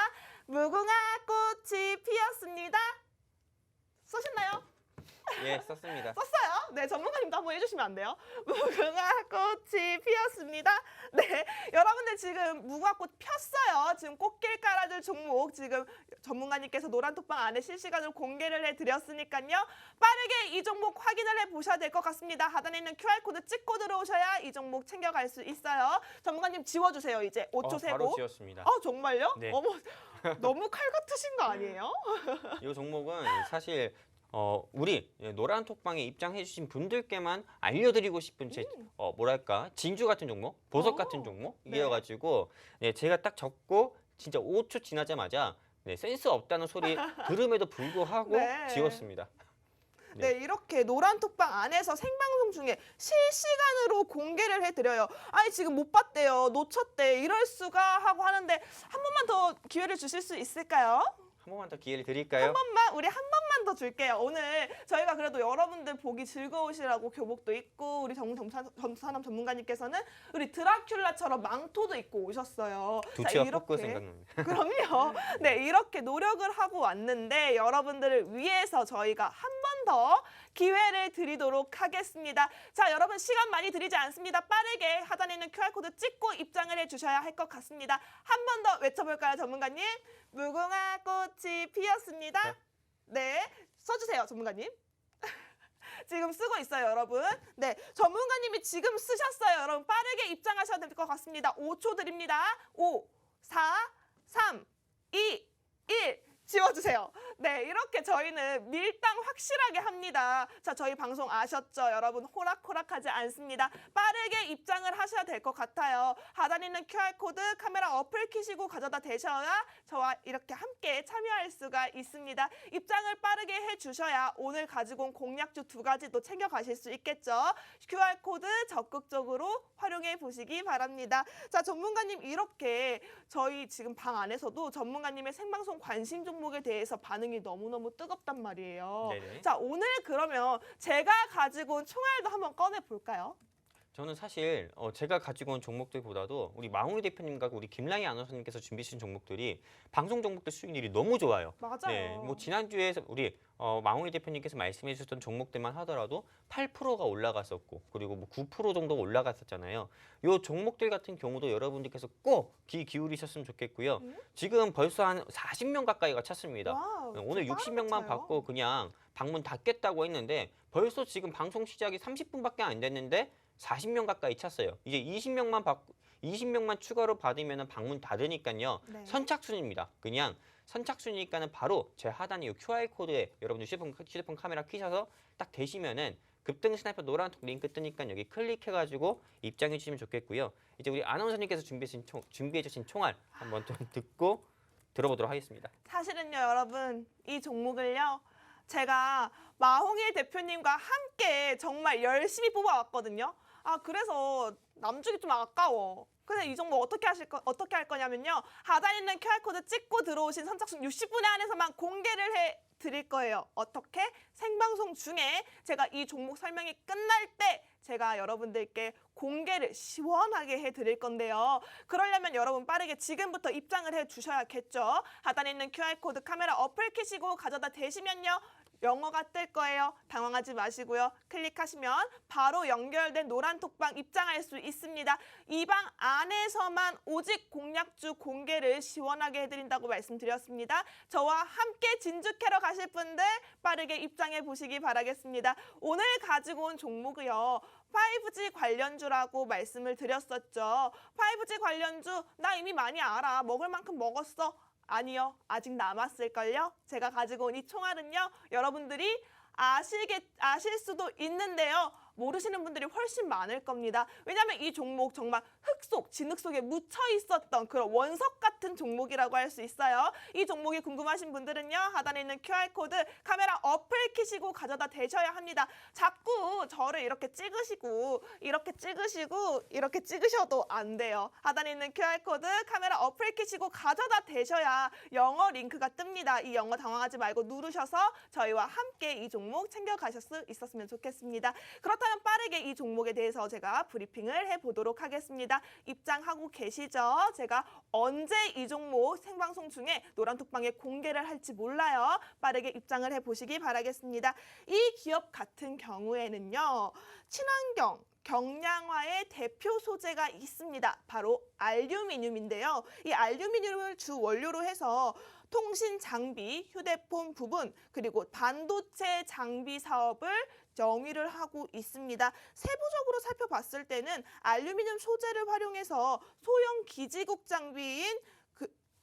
무궁화 꽃이 피었습니다. 쏘셨나요? 예, 썼습니다. 썼어요? 네, 전문가님도 한번 해주시면 안 돼요? 무궁화 꽃이 피었습니다. 네, 여러분들 지금 무궁화 꽃 폈어요. 지금 꽃길 깔아줄 종목 지금 전문가님께서 노란톡방 안에 실시간으로 공개를 해드렸으니까요. 빠르게 이 종목 확인을 해보셔야 될 것 같습니다. 하단에 있는 QR코드 찍고 들어오셔야 이 종목 챙겨갈 수 있어요. 전문가님 지워주세요. 이제 5초 세고. 바로 지었습니다. 정말요? 네. 어머, 너무 칼 같으신 거 아니에요? 이 종목은 사실 우리 노란 톡방에 입장해 주신 분들께만 알려드리고 싶은 제 뭐랄까 진주 같은 종목, 보석 같은 종목이어가지고 네, 제가 딱 적고 진짜 5초 지나자마자 네, 센스 없다는 소리 들음에도 불구하고 네. 지웠습니다. 네, 이렇게 노란톡방 안에서 생방송 중에 실시간으로 공개를 해드려요. 아니 지금 못 봤대요, 놓쳤대, 이럴 수가 하고 하는데 한 번만 더 기회를 주실 수 있을까요? 한 번만 더 기회를 드릴까요? 한 번만, 우리 한 번만 더 줄게요. 오늘 저희가 그래도 여러분들 보기 즐거우시라고 교복도 입고 우리 전산업 전문가님께서는 우리 드라큘라처럼 망토도 입고 오셨어요. 두치와 포크 생각납니다. 그럼요. 네, 이렇게 노력을 하고 왔는데 여러분들을 위해서 저희가 한 번 더 기회를 드리도록 하겠습니다. 자, 여러분 시간 많이 드리지 않습니다. 빠르게 하단에 있는 QR코드 찍고 입장을 해주셔야 할 것 같습니다. 한 번 더 외쳐볼까요, 전문가님? 무궁화 꽃이 피었습니다. 네, 써주세요, 전문가님. 지금 쓰고 있어요, 여러분. 네, 전문가님이 지금 쓰셨어요. 여러분 빠르게 입장하셔야 될 것 같습니다. 5초 드립니다. 5, 4, 3, 2, 1. 지워주세요. 네, 이렇게 저희는 밀당 확실하게 합니다. 자, 저희 방송 아셨죠? 여러분 호락호락하지 않습니다. 빠르게 입장을 하셔야 될 것 같아요. 하단에 있는 QR코드 카메라 어플 키시고 가져다 대셔야 저와 이렇게 함께 참여할 수가 있습니다. 입장을 빠르게 해주셔야 오늘 가지고 온 공략주 2가지도 챙겨가실 수 있겠죠? QR코드 적극적으로 활용해 보시기 바랍니다. 자, 전문가님 이렇게 저희 지금 방 안에서도 전문가님의 생방송 관심 종목에 대해서 반응이 너무너무 뜨겁단 말이에요. 네네. 자, 오늘 그러면 제가 가지고 온 총알도 한번 꺼내 볼까요? 저는 사실 제가 가지고 온 종목들보다도 우리 마홍리 대표님과 우리 김라희 아나운서님께서 준비해 주신 종목들이 방송 종목들 수익률이 너무 좋아요. 맞아요. 네, 뭐 지난주에 우리 마홍리 대표님께서 말씀해 주셨던 종목들만 하더라도 8%가 올라갔었고 그리고 뭐 9% 정도가 올라갔었잖아요. 요 종목들 같은 경우도 여러분들께서 꼭 귀 기울이셨으면 좋겠고요. 지금 벌써 한 40명 가까이가 찼습니다. 와우, 오늘 좀 60명만 빠르게 차요. 받고 그냥 방문 닫겠다고 했는데 벌써 지금 방송 시작이 30분밖에 안 됐는데 40명 가까이 찼어요. 이제 20명만 추가로 받으면 방문 닫으니까요. 네. 선착순입니다. 그냥 선착순이니까는 바로 제 하단에 이 QR 코드에 여러분들 휴대폰 카메라 켜셔서 딱 되시면은 급등 스나이퍼 노란톡 링크 뜨니까 여기 클릭해가지고 입장해 주시면 좋겠고요. 이제 우리 아나운서님께서 준비해 주신 총알 한번 좀 듣고 들어보도록 하겠습니다. 사실은요, 여러분, 이 종목을요, 제가 마홍일 대표님과 함께 정말 열심히 뽑아왔거든요. 그래서 남주기 좀 아까워. 근데 이 종목 어떻게 할 거냐면요. 하단에 있는 QR코드 찍고 들어오신 선착순 60분에 한해서만 공개를 해 드릴 거예요. 어떻게? 생방송 중에 제가 이 종목 설명이 끝날 때 제가 여러분들께 공개를 시원하게 해드릴 건데요. 그러려면 여러분 빠르게 지금부터 입장을 해주셔야겠죠. 하단에 있는 QR코드 카메라 어플 켜시고 가져다 대시면요. 영어가 뜰 거예요. 당황하지 마시고요. 클릭하시면 바로 연결된 노란 톡방 입장할 수 있습니다. 이 방 안에서만 오직 공략주 공개를 시원하게 해드린다고 말씀드렸습니다. 저와 함께 진주 캐러 가실 분들 빠르게 입장해 보시기 바라겠습니다. 오늘 가지고 온 종목이요. 5G 관련주라고 말씀을 드렸었죠. 5G 관련주 나 이미 많이 알아. 먹을 만큼 먹었어. 아니요. 아직 남았을걸요? 제가 가지고 온 이 총알은요. 여러분들이 아실 수도 있는데요. 모르시는 분들이 훨씬 많을 겁니다. 왜냐하면 이 종목 정말 흙 속, 진흙 속에 묻혀 있었던 그런 원석 같은 종목이라고 할 수 있어요. 이 종목이 궁금하신 분들은요. 하단에 있는 QR코드 카메라 어플 켜시고 가져다 대셔야 합니다. 자꾸 저를 이렇게 찍으시고 이렇게 찍으셔도 안 돼요. 하단에 있는 QR코드 카메라 어플 켜시고 가져다 대셔야 영어 링크가 뜹니다. 이 영어 당황하지 말고 누르셔서 저희와 함께 이 종목 챙겨가실 수 있었으면 좋겠습니다. 그렇다면 빠르게 이 종목에 대해서 제가 브리핑을 해보도록 하겠습니다. 입장하고 계시죠? 제가 언제 이 종목 생방송 중에 노란톡방에 공개를 할지 몰라요. 빠르게 입장을 해보시기 바라겠습니다. 이 기업 같은 경우에는요. 친환경 경량화의 대표 소재가 있습니다. 바로 알루미늄인데요. 이 알루미늄을 주 원료로 해서 통신 장비, 휴대폰 부분, 그리고 반도체 장비 사업을 영위를 하고 있습니다. 세부적으로 살펴봤을 때는 알루미늄 소재를 활용해서 소형 기지국 장비인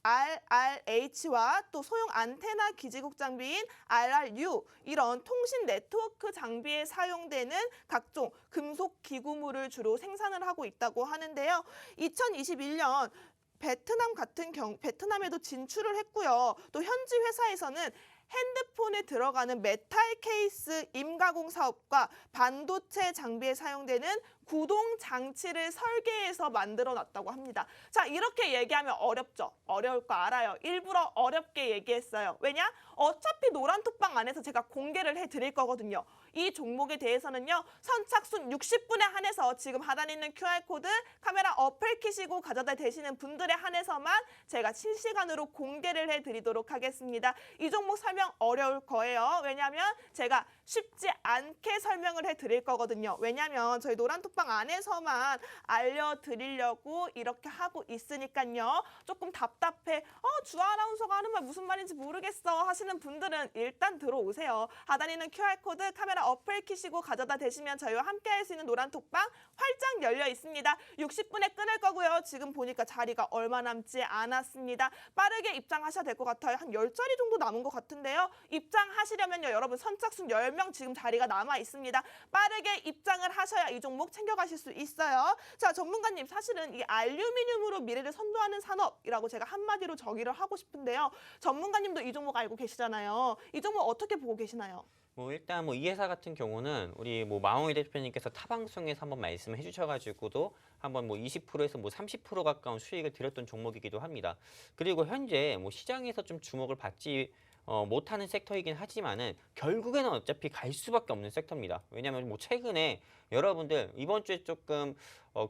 RRH와 또 소형 안테나 기지국 장비인 RRU 이런 통신 네트워크 장비에 사용되는 각종 금속 기구물을 주로 생산을 하고 있다고 하는데요. 2021년 베트남에도 진출을 했고요. 또 현지 회사에서는 핸드폰에 들어가는 메탈 케이스 임가공 사업과 반도체 장비에 사용되는 구동 장치를 설계해서 만들어 놨다고 합니다. 자, 이렇게 얘기하면 어렵죠? 어려울 거 알아요. 일부러 어렵게 얘기했어요. 왜냐? 어차피 노란톡방 안에서 제가 공개를 해드릴 거거든요. 이 종목에 대해서는요. 선착순 60분에 한해서 지금 하단에 있는 QR코드 카메라 어플 켜시고 가져다 대시는 분들에 한해서만 제가 실시간으로 공개를 해드리도록 하겠습니다. 이 종목 설명 어려울 거예요. 왜냐하면 제가 쉽지 않게 설명을 해드릴 거거든요. 왜냐하면 저희 노란톡방 안에서만 알려드리려고 이렇게 하고 있으니까요. 조금 답답해. 주 아나운서가 하는 말 무슨 말인지 모르겠어 하시는 분들은 일단 들어오세요. 하단에 있는 QR코드 카메라 어플 켜시고 가져다 대시면 저희와 함께 할 수 있는 노란톡방 활짝 열려 있습니다. 60분에 끊을 거고요. 지금 보니까 자리가 얼마 남지 않았습니다. 빠르게 입장하셔야 될 것 같아요. 한 10자리 정도 남은 것 같은데요. 입장하시려면요. 여러분 선착순 10명 지금 자리가 남아 있습니다. 빠르게 입장을 하셔야 이 종목 챙겨가실 수 있어요. 자, 전문가님 사실은 이 알루미늄으로 미래를 선도하는 산업이라고 제가 한마디로 정의를 하고 싶은데요. 전문가님도 이 종목 알고 계시잖아요. 이 종목 어떻게 보고 계시나요? 일단 이 회사 같은 경우는 우리 마홍희 대표님께서 타 방송에서 한번 말씀해 주셔가지고도 한번 20%에서 30% 가까운 수익을 드렸던 종목이기도 합니다. 그리고 현재 시장에서 좀 주목을 받지 못하는 섹터이긴 하지만은 결국에는 어차피 갈 수밖에 없는 섹터입니다. 왜냐하면 최근에 여러분들 이번 주에 조금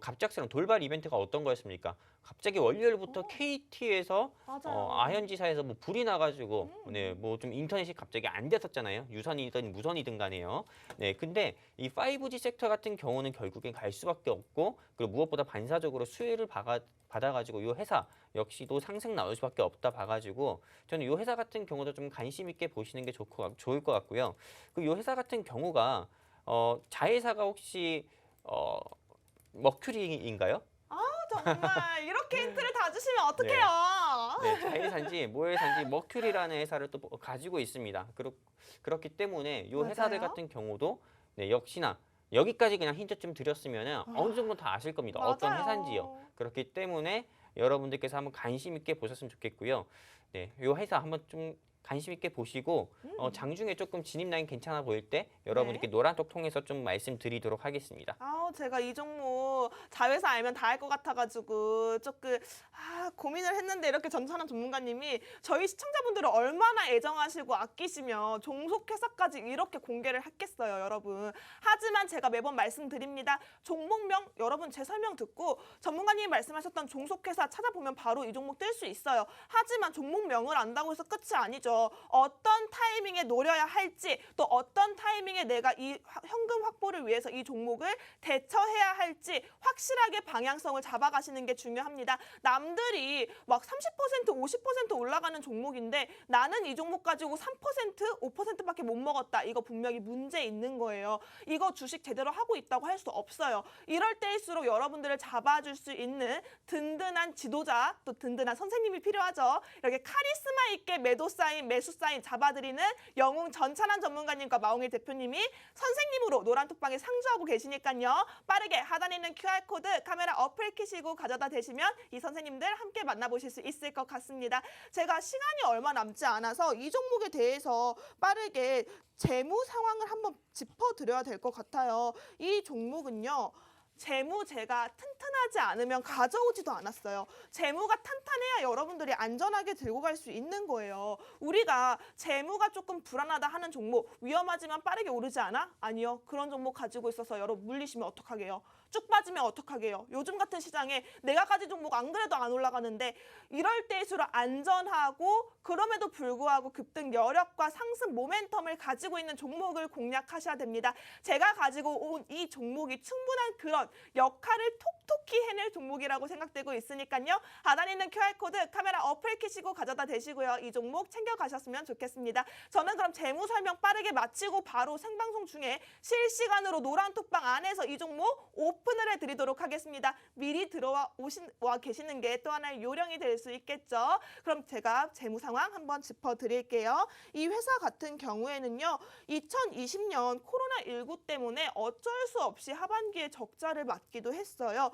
갑작스러운 돌발 이벤트가 어떤 거였습니까? 갑자기 월요일부터 KT에서 아현지사에서 불이 나가지고 좀 인터넷이 갑자기 안 됐었잖아요. 유선이든 무선이든 간에요. 네, 근데 이 5G 섹터 같은 경우는 결국엔 갈 수밖에 없고 그리고 무엇보다 반사적으로 수혜를 받아가지고 이 회사 역시도 상승 나올 수밖에 없다 봐가지고 저는 이 회사 같은 경우도 좀 관심 있게 보시는 게 좋을 것 같고요. 그 이 회사 같은 경우가 자회사가 혹시 머큐리인가요? 정말 이렇게 힌트를 다 주시면 어떡해요? 네, 자회사인지 모회사인지 머큐리라는 회사를 또 가지고 있습니다. 그렇기 때문에 이 회사들 맞아요? 같은 경우도 네, 역시나 여기까지 그냥 힌트 좀 드렸으면은 어느 정도 다 아실 겁니다. 어떤 맞아요. 회사인지요. 그렇기 때문에 여러분들께서 한번 관심 있게 보셨으면 좋겠고요. 네, 이 회사 한번 좀 관심 있게 보시고 장중에 조금 진입 라인 괜찮아 보일 때 여러분들께 노란톡 통해서 좀 말씀드리도록 하겠습니다. 제가 이 종목 자회사 알면 다 할 것 같아가지고 조금 고민을 했는데 이렇게 전찬환 전문가님이 저희 시청자분들을 얼마나 애정하시고 아끼시며 종속회사까지 이렇게 공개를 했겠어요, 여러분. 하지만 제가 매번 말씀드립니다. 종목명 여러분 제 설명 듣고 전문가님이 말씀하셨던 종속회사 찾아보면 바로 이 종목 뜰 수 있어요. 하지만 종목명을 안다고 해서 끝이 아니죠. 어떤 타이밍에 노려야 할지 또 어떤 타이밍에 내가 이 현금 확보를 위해서 이 종목을 대처해야 할지 확실하게 방향성을 잡아가시는 게 중요합니다. 남들이 막 30%, 50% 올라가는 종목인데 나는 이 종목 가지고 3%, 5%밖에 못 먹었다. 이거 분명히 문제 있는 거예요. 이거 주식 제대로 하고 있다고 할 수 없어요. 이럴 때일수록 여러분들을 잡아줄 수 있는 든든한 지도자, 또 든든한 선생님이 필요하죠. 이렇게 카리스마 있게 매도 사인, 매수 사인 잡아드리는 영웅 전찬환 전문가님과 마홍일 대표님이 선생님으로 노란톡방에 상주하고 계시니까요. 빠르게 하단에 있는 QR코드 카메라 어플 키시고 가져다 대시면 이 선생님들 함께 만나보실 수 있을 것 같습니다. 제가 시간이 얼마 남지 않아서 이 종목에 대해서 빠르게 재무 상황을 한번 짚어드려야 될 것 같아요. 이 종목은요. 재무 제가 튼튼하지 않으면 가져오지도 않았어요. 재무가 탄탄해야 여러분들이 안전하게 들고 갈 수 있는 거예요. 우리가 재무가 조금 불안하다 하는 종목 위험하지만 빠르게 오르지 않아? 아니요. 그런 종목 가지고 있어서 여러분 물리시면 어떡하게요? 쭉 빠지면 어떡하게요? 요즘 같은 시장에 내가 가진 종목 안 그래도 안 올라가는데 이럴 때일수록 안전하고 그럼에도 불구하고 급등 여력과 상승 모멘텀을 가지고 있는 종목을 공략하셔야 됩니다. 제가 가지고 온 이 종목이 충분한 그런 역할을 톡톡히 해낼 종목이라고 생각되고 있으니까요. 하단에 있는 QR코드 카메라 어플 키시고 가져다 대시고요. 이 종목 챙겨가셨으면 좋겠습니다. 저는 그럼 재무 설명 빠르게 마치고 바로 생방송 중에 실시간으로 노란톡방 안에서 이 종목 오픈을 해드리도록 하겠습니다. 미리 들어와 계시는 게 또 하나의 요령이 될 수 있겠죠. 그럼 제가 재무 상황 한번 짚어드릴게요. 이 회사 같은 경우에는요. 2020년 코로나19 때문에 어쩔 수 없이 하반기에 적자를 맞기도 했어요.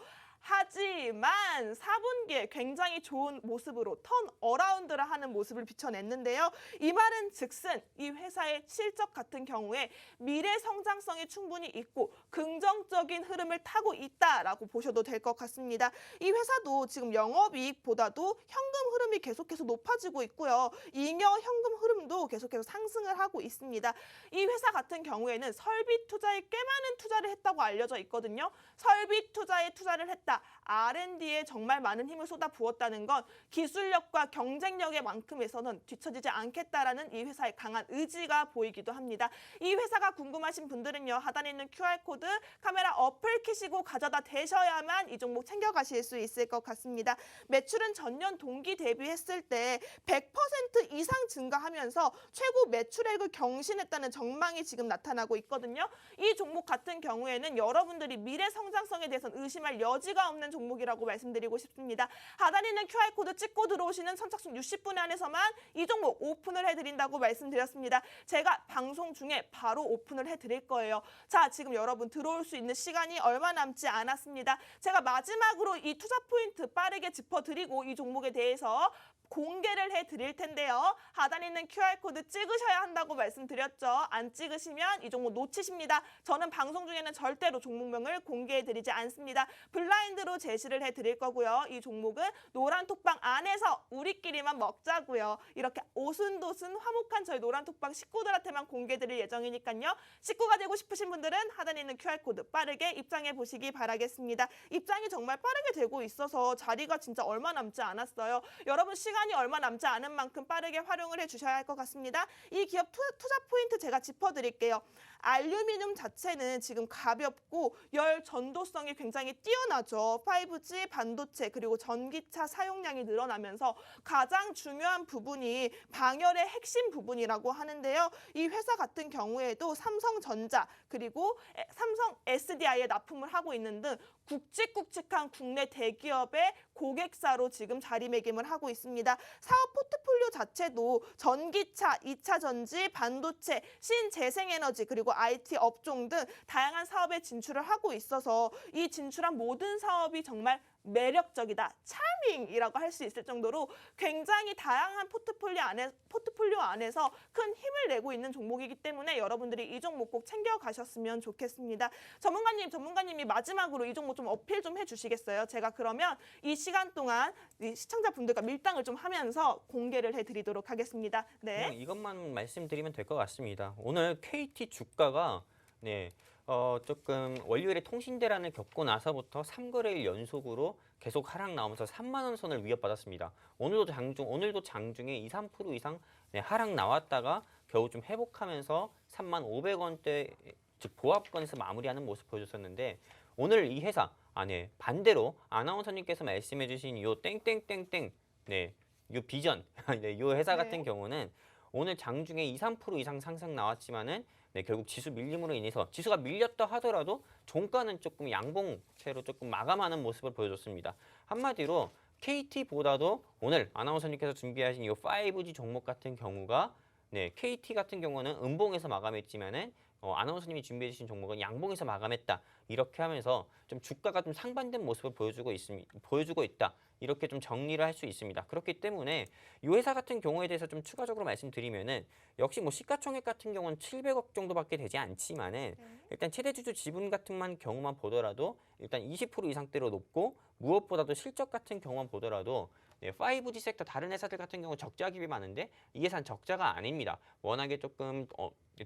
하지만 4분기에 굉장히 좋은 모습으로 턴 어라운드를 하는 모습을 비춰냈는데요. 이 말은 즉슨 이 회사의 실적 같은 경우에 미래 성장성이 충분히 있고 긍정적인 흐름을 타고 있다라고 보셔도 될 것 같습니다. 이 회사도 지금 영업이익보다도 현금 흐름이 계속해서 높아지고 있고요. 잉여 현금 흐름도 계속해서 상승을 하고 있습니다. 이 회사 같은 경우에는 설비 투자에 꽤 많은 투자를 했다고 알려져 있거든요. 설비 투자에 투자를 했다. R&D에 정말 많은 힘을 쏟아 부었다는 건 기술력과 경쟁력의 만큼에서는 뒤처지지 않겠다라는 이 회사의 강한 의지가 보이기도 합니다. 이 회사가 궁금하신 분들은요. 하단에 있는 QR코드 카메라 어플 키시고 가져다 대셔야만 이 종목 챙겨가실 수 있을 것 같습니다. 매출은 전년 동기 대비했을 때 100% 이상 증가하면서 최고 매출액을 경신했다는 전망이 지금 나타나고 있거든요. 이 종목 같은 경우에는 여러분들이 미래 성장성에 대해서는 의심할 여지가 없는 종목이라고 말씀드리고 싶습니다. 하단에 있는 QR코드 찍고 들어오시는 선착순 60분 안에서만 이 종목 오픈을 해드린다고 말씀드렸습니다. 제가 방송 중에 바로 오픈을 해드릴 거예요. 자, 지금 여러분 들어올 수 있는 시간이 얼마 남지 않았습니다. 제가 마지막으로 이 투자 포인트 빠르게 짚어드리고 이 종목에 대해서 공개를 해드릴 텐데요. 하단에 있는 QR코드 찍으셔야 한다고 말씀드렸죠. 안 찍으시면 이 종목 놓치십니다. 저는 방송 중에는 절대로 종목명을 공개해드리지 않습니다. 블라인드로 제시를 해드릴 거고요. 이 종목은 노란톡방 안에서 우리끼리만 먹자고요. 이렇게 오순도순 화목한 저희 노란톡방 식구들한테만 공개드릴 예정이니까요. 식구가 되고 싶으신 분들은 하단에 있는 QR코드 빠르게 입장해 보시기 바라겠습니다. 입장이 정말 빠르게 되고 있어서 자리가 진짜 얼마 남지 않았어요. 여러분 시간이 얼마 남지 않은 만큼 빠르게 활용을 해주셔야 할 것 같습니다. 이 기업 투자 포인트 제가 짚어드릴게요. 알루미늄 자체는 지금 가볍고 열 전도성이 굉장히 뛰어나죠. 5G 반도체 그리고 전기차 사용량이 늘어나면서 가장 중요한 부분이 방열의 핵심 부분이라고 하는데요. 이 회사 같은 경우에도 삼성전자 그리고 삼성 SDI에 납품을 하고 있는 등 굵직굵직한 국내 대기업의 고객사로 지금 자리매김을 하고 있습니다. 사업 포트폴리오 자체도 전기차, 2차 전지, 반도체, 신재생에너지 그리고 IT 업종 등 다양한 사업에 진출을 하고 있어서 이 진출한 모든 사업이 정말 매력적이다, 차밍이라고 할 수 있을 정도로 굉장히 다양한 포트폴리오 안에서 큰 힘을 내고 있는 종목이기 때문에 여러분들이 이 종목 꼭 챙겨가셨으면 좋겠습니다. 전문가님이 마지막으로 이 종목 좀 어필 좀 해주시겠어요? 제가 그러면 이 시간 동안 이 시청자분들과 밀당을 좀 하면서 공개를 해드리도록 하겠습니다. 네. 그냥 이것만 말씀드리면 될 것 같습니다. 오늘 KT 주가가 조금 월요일에 통신대란을 겪고 나서부터 3거래일 연속으로 계속 하락 나오면서 3만 원 선을 위협받았습니다. 오늘도 장중에 2, 3% 이상 하락 나왔다가 겨우 좀 회복하면서 3만 500원대 즉 보합권에서 마무리하는 모습 보여줬었는데 오늘 이 회사 반대로 아나운서님께서 말씀해주신 요 땡땡땡땡 요 비전 요 회사 같은 경우는 오늘 장중에 2, 3% 이상 상승 나왔지만은 결국 지수 밀림으로 인해서 지수가 밀렸다 하더라도 종가는 조금 양봉채로 조금 마감하는 모습을 보여줬습니다. 한마디로 KT보다도 오늘 아나운서님께서 준비하신 이 5G 종목 같은 경우가 KT 같은 경우는 음봉에서 마감했지만은 아나운서님이 준비해 주신 종목은 양봉에서 마감했다. 이렇게 하면서 좀 주가가 좀 상반된 모습을 보여주고 있다. 이렇게 좀 정리를 할 수 있습니다. 그렇기 때문에 이 회사 같은 경우에 대해서 좀 추가적으로 말씀드리면은 역시 뭐 시가총액 같은 경우는 700억 정도밖에 되지 않지만은 일단 최대주주 지분 같은 경우만 보더라도 일단 20% 이상대로 높고 무엇보다도 실적 같은 경우만 보더라도 5G 섹터 다른 회사들 같은 경우 적자 기업이 많은데 이 회사는 적자가 아닙니다. 워낙에 조금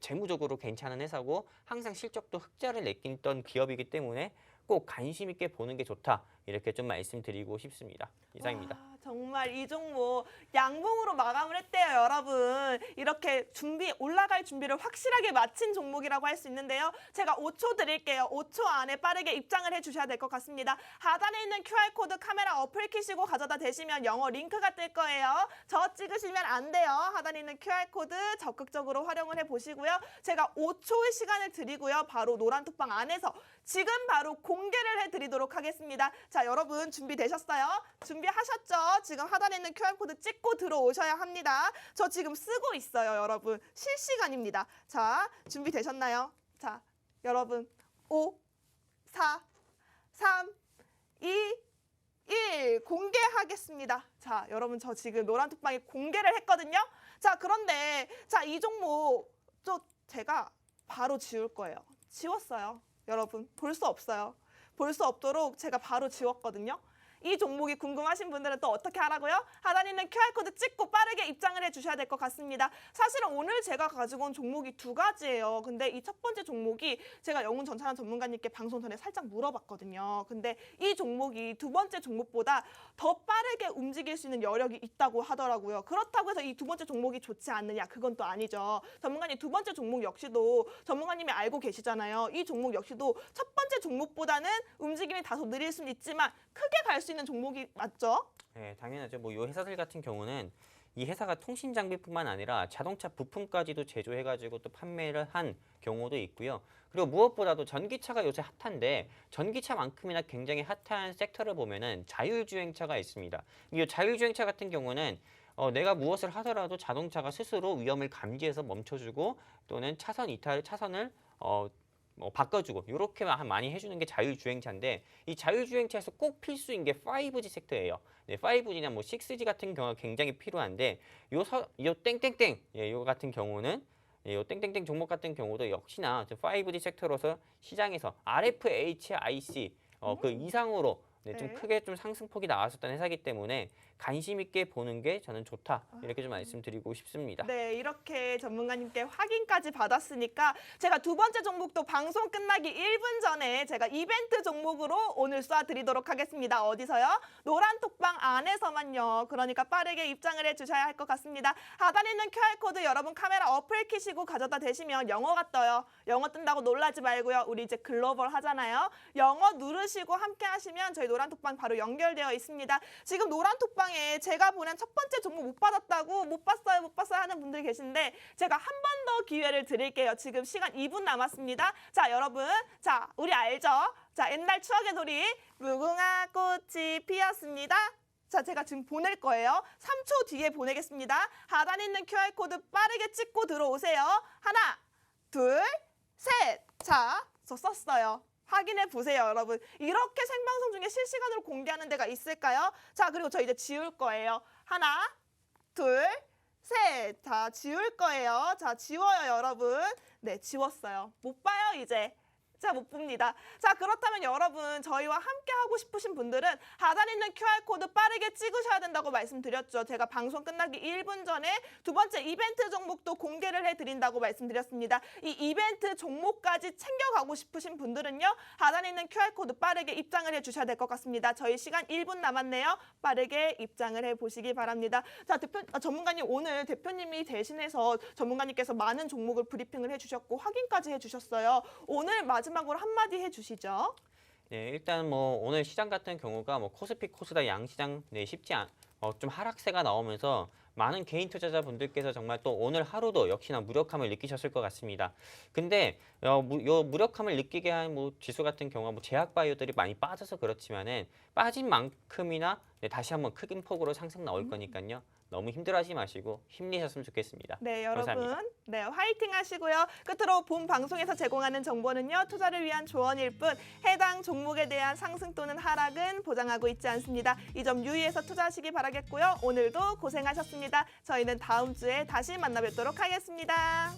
재무적으로 괜찮은 회사고 항상 실적도 흑자를 냈던 기업이기 때문에 꼭 관심 있게 보는 게 좋다. 이렇게 좀 말씀드리고 싶습니다. 이상입니다. 와, 정말 이 종목 양봉으로 마감을 했대요, 여러분. 이렇게 올라갈 준비를 확실하게 마친 종목이라고 할 수 있는데요. 제가 5초 드릴게요. 5초 안에 빠르게 입장을 해주셔야 될 것 같습니다. 하단에 있는 QR코드 카메라 어플 키시고 가져다 대시면 영어 링크가 뜰 거예요. 저 찍으시면 안 돼요. 하단에 있는 QR코드 적극적으로 활용을 해보시고요. 제가 5초의 시간을 드리고요. 바로 노란 톡방 안에서 지금 바로 공개를 해드리도록 하겠습니다. 자, 여러분 준비되셨어요? 준비하셨죠? 지금 하단에 있는 QR코드 찍고 들어오셔야 합니다. 저 지금 쓰고 있어요, 여러분. 실시간입니다. 자, 준비되셨나요? 자, 여러분 5, 4, 3, 2, 1 공개하겠습니다. 자, 여러분 저 지금 노란 톡방에 공개를 했거든요. 자, 그런데 이 종목 제가 바로 지울 거예요. 지웠어요. 여러분 볼 수 없어요. 볼 수 없도록 제가 바로 지웠거든요. 이 종목이 궁금하신 분들은 또 어떻게 하라고요? 하단에 있는 QR코드 찍고 빠르게 입장을 해주셔야 될 것 같습니다. 사실은 오늘 제가 가지고 온 종목이 두 가지예요. 근데 이 첫 번째 종목이 제가 영훈 전찬환 전문가님께 방송 전에 살짝 물어봤거든요. 근데 이 종목이 두 번째 종목보다 더 빠르게 움직일 수 있는 여력이 있다고 하더라고요. 그렇다고 해서 이 두 번째 종목이 좋지 않느냐? 그건 또 아니죠. 전문가님 두 번째 종목 역시도 전문가님이 알고 계시잖아요. 이 종목 역시도 첫 번째 종목보다는 움직임이 다소 느릴 수는 있지만 크게 갈 수 있는 종목이 맞죠? 네, 당연하죠. 뭐 이 회사들 같은 경우는 이 회사가 통신 장비뿐만 아니라 자동차 부품까지도 제조해가지고 또 판매를 한 경우도 있고요. 그리고 무엇보다도 전기차가 요새 핫한데 전기차만큼이나 굉장히 핫한 섹터를 보면은 자율주행차가 있습니다. 이 자율주행차 같은 경우는 내가 무엇을 하더라도 자동차가 스스로 위험을 감지해서 멈춰주고 또는 차선을 바꿔주고 이렇게 많이 해주는 게 자율주행차인데 이 자율주행차에서 꼭 필수인 게 5G 섹터예요. 5G나 뭐 6G 같은 경우가 굉장히 필요한데 요 땡땡땡 요 같은 경우는 요 땡땡땡 종목 같은 경우도 역시나 5G 섹터로서 시장에서 RFHIC 그 이상으로 좀 크게 좀 상승폭이 나왔었던 회사이기 때문에 관심 있게 보는 게 저는 좋다 이렇게 좀 말씀드리고 싶습니다. 네, 이렇게 전문가님께 확인까지 받았으니까 제가 두 번째 종목도 방송 끝나기 1분 전에 제가 이벤트 종목으로 오늘 쏴드리도록 하겠습니다. 어디서요? 노란 톡방 안에서만요. 그러니까 빠르게 입장을 해주셔야 할 것 같습니다. 하단에 있는 QR코드 여러분 카메라 어플 키시고 가져다 대시면 영어가 떠요. 영어 뜬다고 놀라지 말고요. 우리 이제 글로벌 하잖아요. 영어 누르시고 함께 하시면 저희 노란톡방 바로 연결되어 있습니다. 지금 노란톡방에 제가 보낸 첫 번째 종목 못 받았다고 못 봤어요 하는 분들 계신데 제가 한 번 더 기회를 드릴게요. 지금 시간 2분 남았습니다. 자, 여러분. 자, 우리 알죠? 자, 옛날 추억의 놀이 무궁화 꽃이 피었습니다. 자, 제가 지금 보낼 거예요. 3초 뒤에 보내겠습니다. 하단에 있는 QR코드 빠르게 찍고 들어오세요. 하나, 둘, 셋. 자, 저 썼어요. 확인해 보세요, 여러분. 이렇게 생방송 중에 실시간으로 공개하는 데가 있을까요? 자, 그리고 저 이제 지울 거예요. 하나, 둘, 셋. 자, 지울 거예요. 자, 지워요, 여러분. 네, 지웠어요. 못 봐요, 이제. 자, 못 봅니다. 자, 그렇다면 여러분 저희와 함께 하고 싶으신 분들은 하단에 있는 QR코드 빠르게 찍으셔야 된다고 말씀드렸죠. 제가 방송 끝나기 1분 전에 두 번째 이벤트 종목도 공개를 해드린다고 말씀드렸습니다. 이 이벤트 종목까지 챙겨가고 싶으신 분들은요. 하단에 있는 QR코드 빠르게 입장을 해주셔야 될 것 같습니다. 저희 시간 1분 남았네요. 빠르게 입장을 해보시기 바랍니다. 자, 전문가님 오늘 대표님이 대신해서 전문가님께서 많은 종목을 브리핑을 해주셨고 확인까지 해주셨어요. 오늘 마지막으로 한마디 해주시죠. 네, 일단 뭐 오늘 시장 같은 경우가 뭐 코스피, 코스닥 양시장 좀 하락세가 나오면서 많은 개인 투자자분들께서 정말 또 오늘 하루도 역시나 무력함을 느끼셨을 것 같습니다. 근데 요 무력함을 느끼게 한 뭐 지수 같은 경우가 뭐 제약 바이오들이 많이 빠져서 그렇지만은 빠진 만큼이나 다시 한번 큰 폭으로 상승 나올 거니까요. 너무 힘들어하지 마시고 힘내셨으면 좋겠습니다. 네, 여러분. 감사합니다. 네, 화이팅 하시고요. 끝으로 본 방송에서 제공하는 정보는요. 투자를 위한 조언일 뿐 해당 종목에 대한 상승 또는 하락은 보장하고 있지 않습니다. 이 점 유의해서 투자하시기 바라겠고요. 오늘도 고생하셨습니다. 저희는 다음 주에 다시 만나 뵙도록 하겠습니다.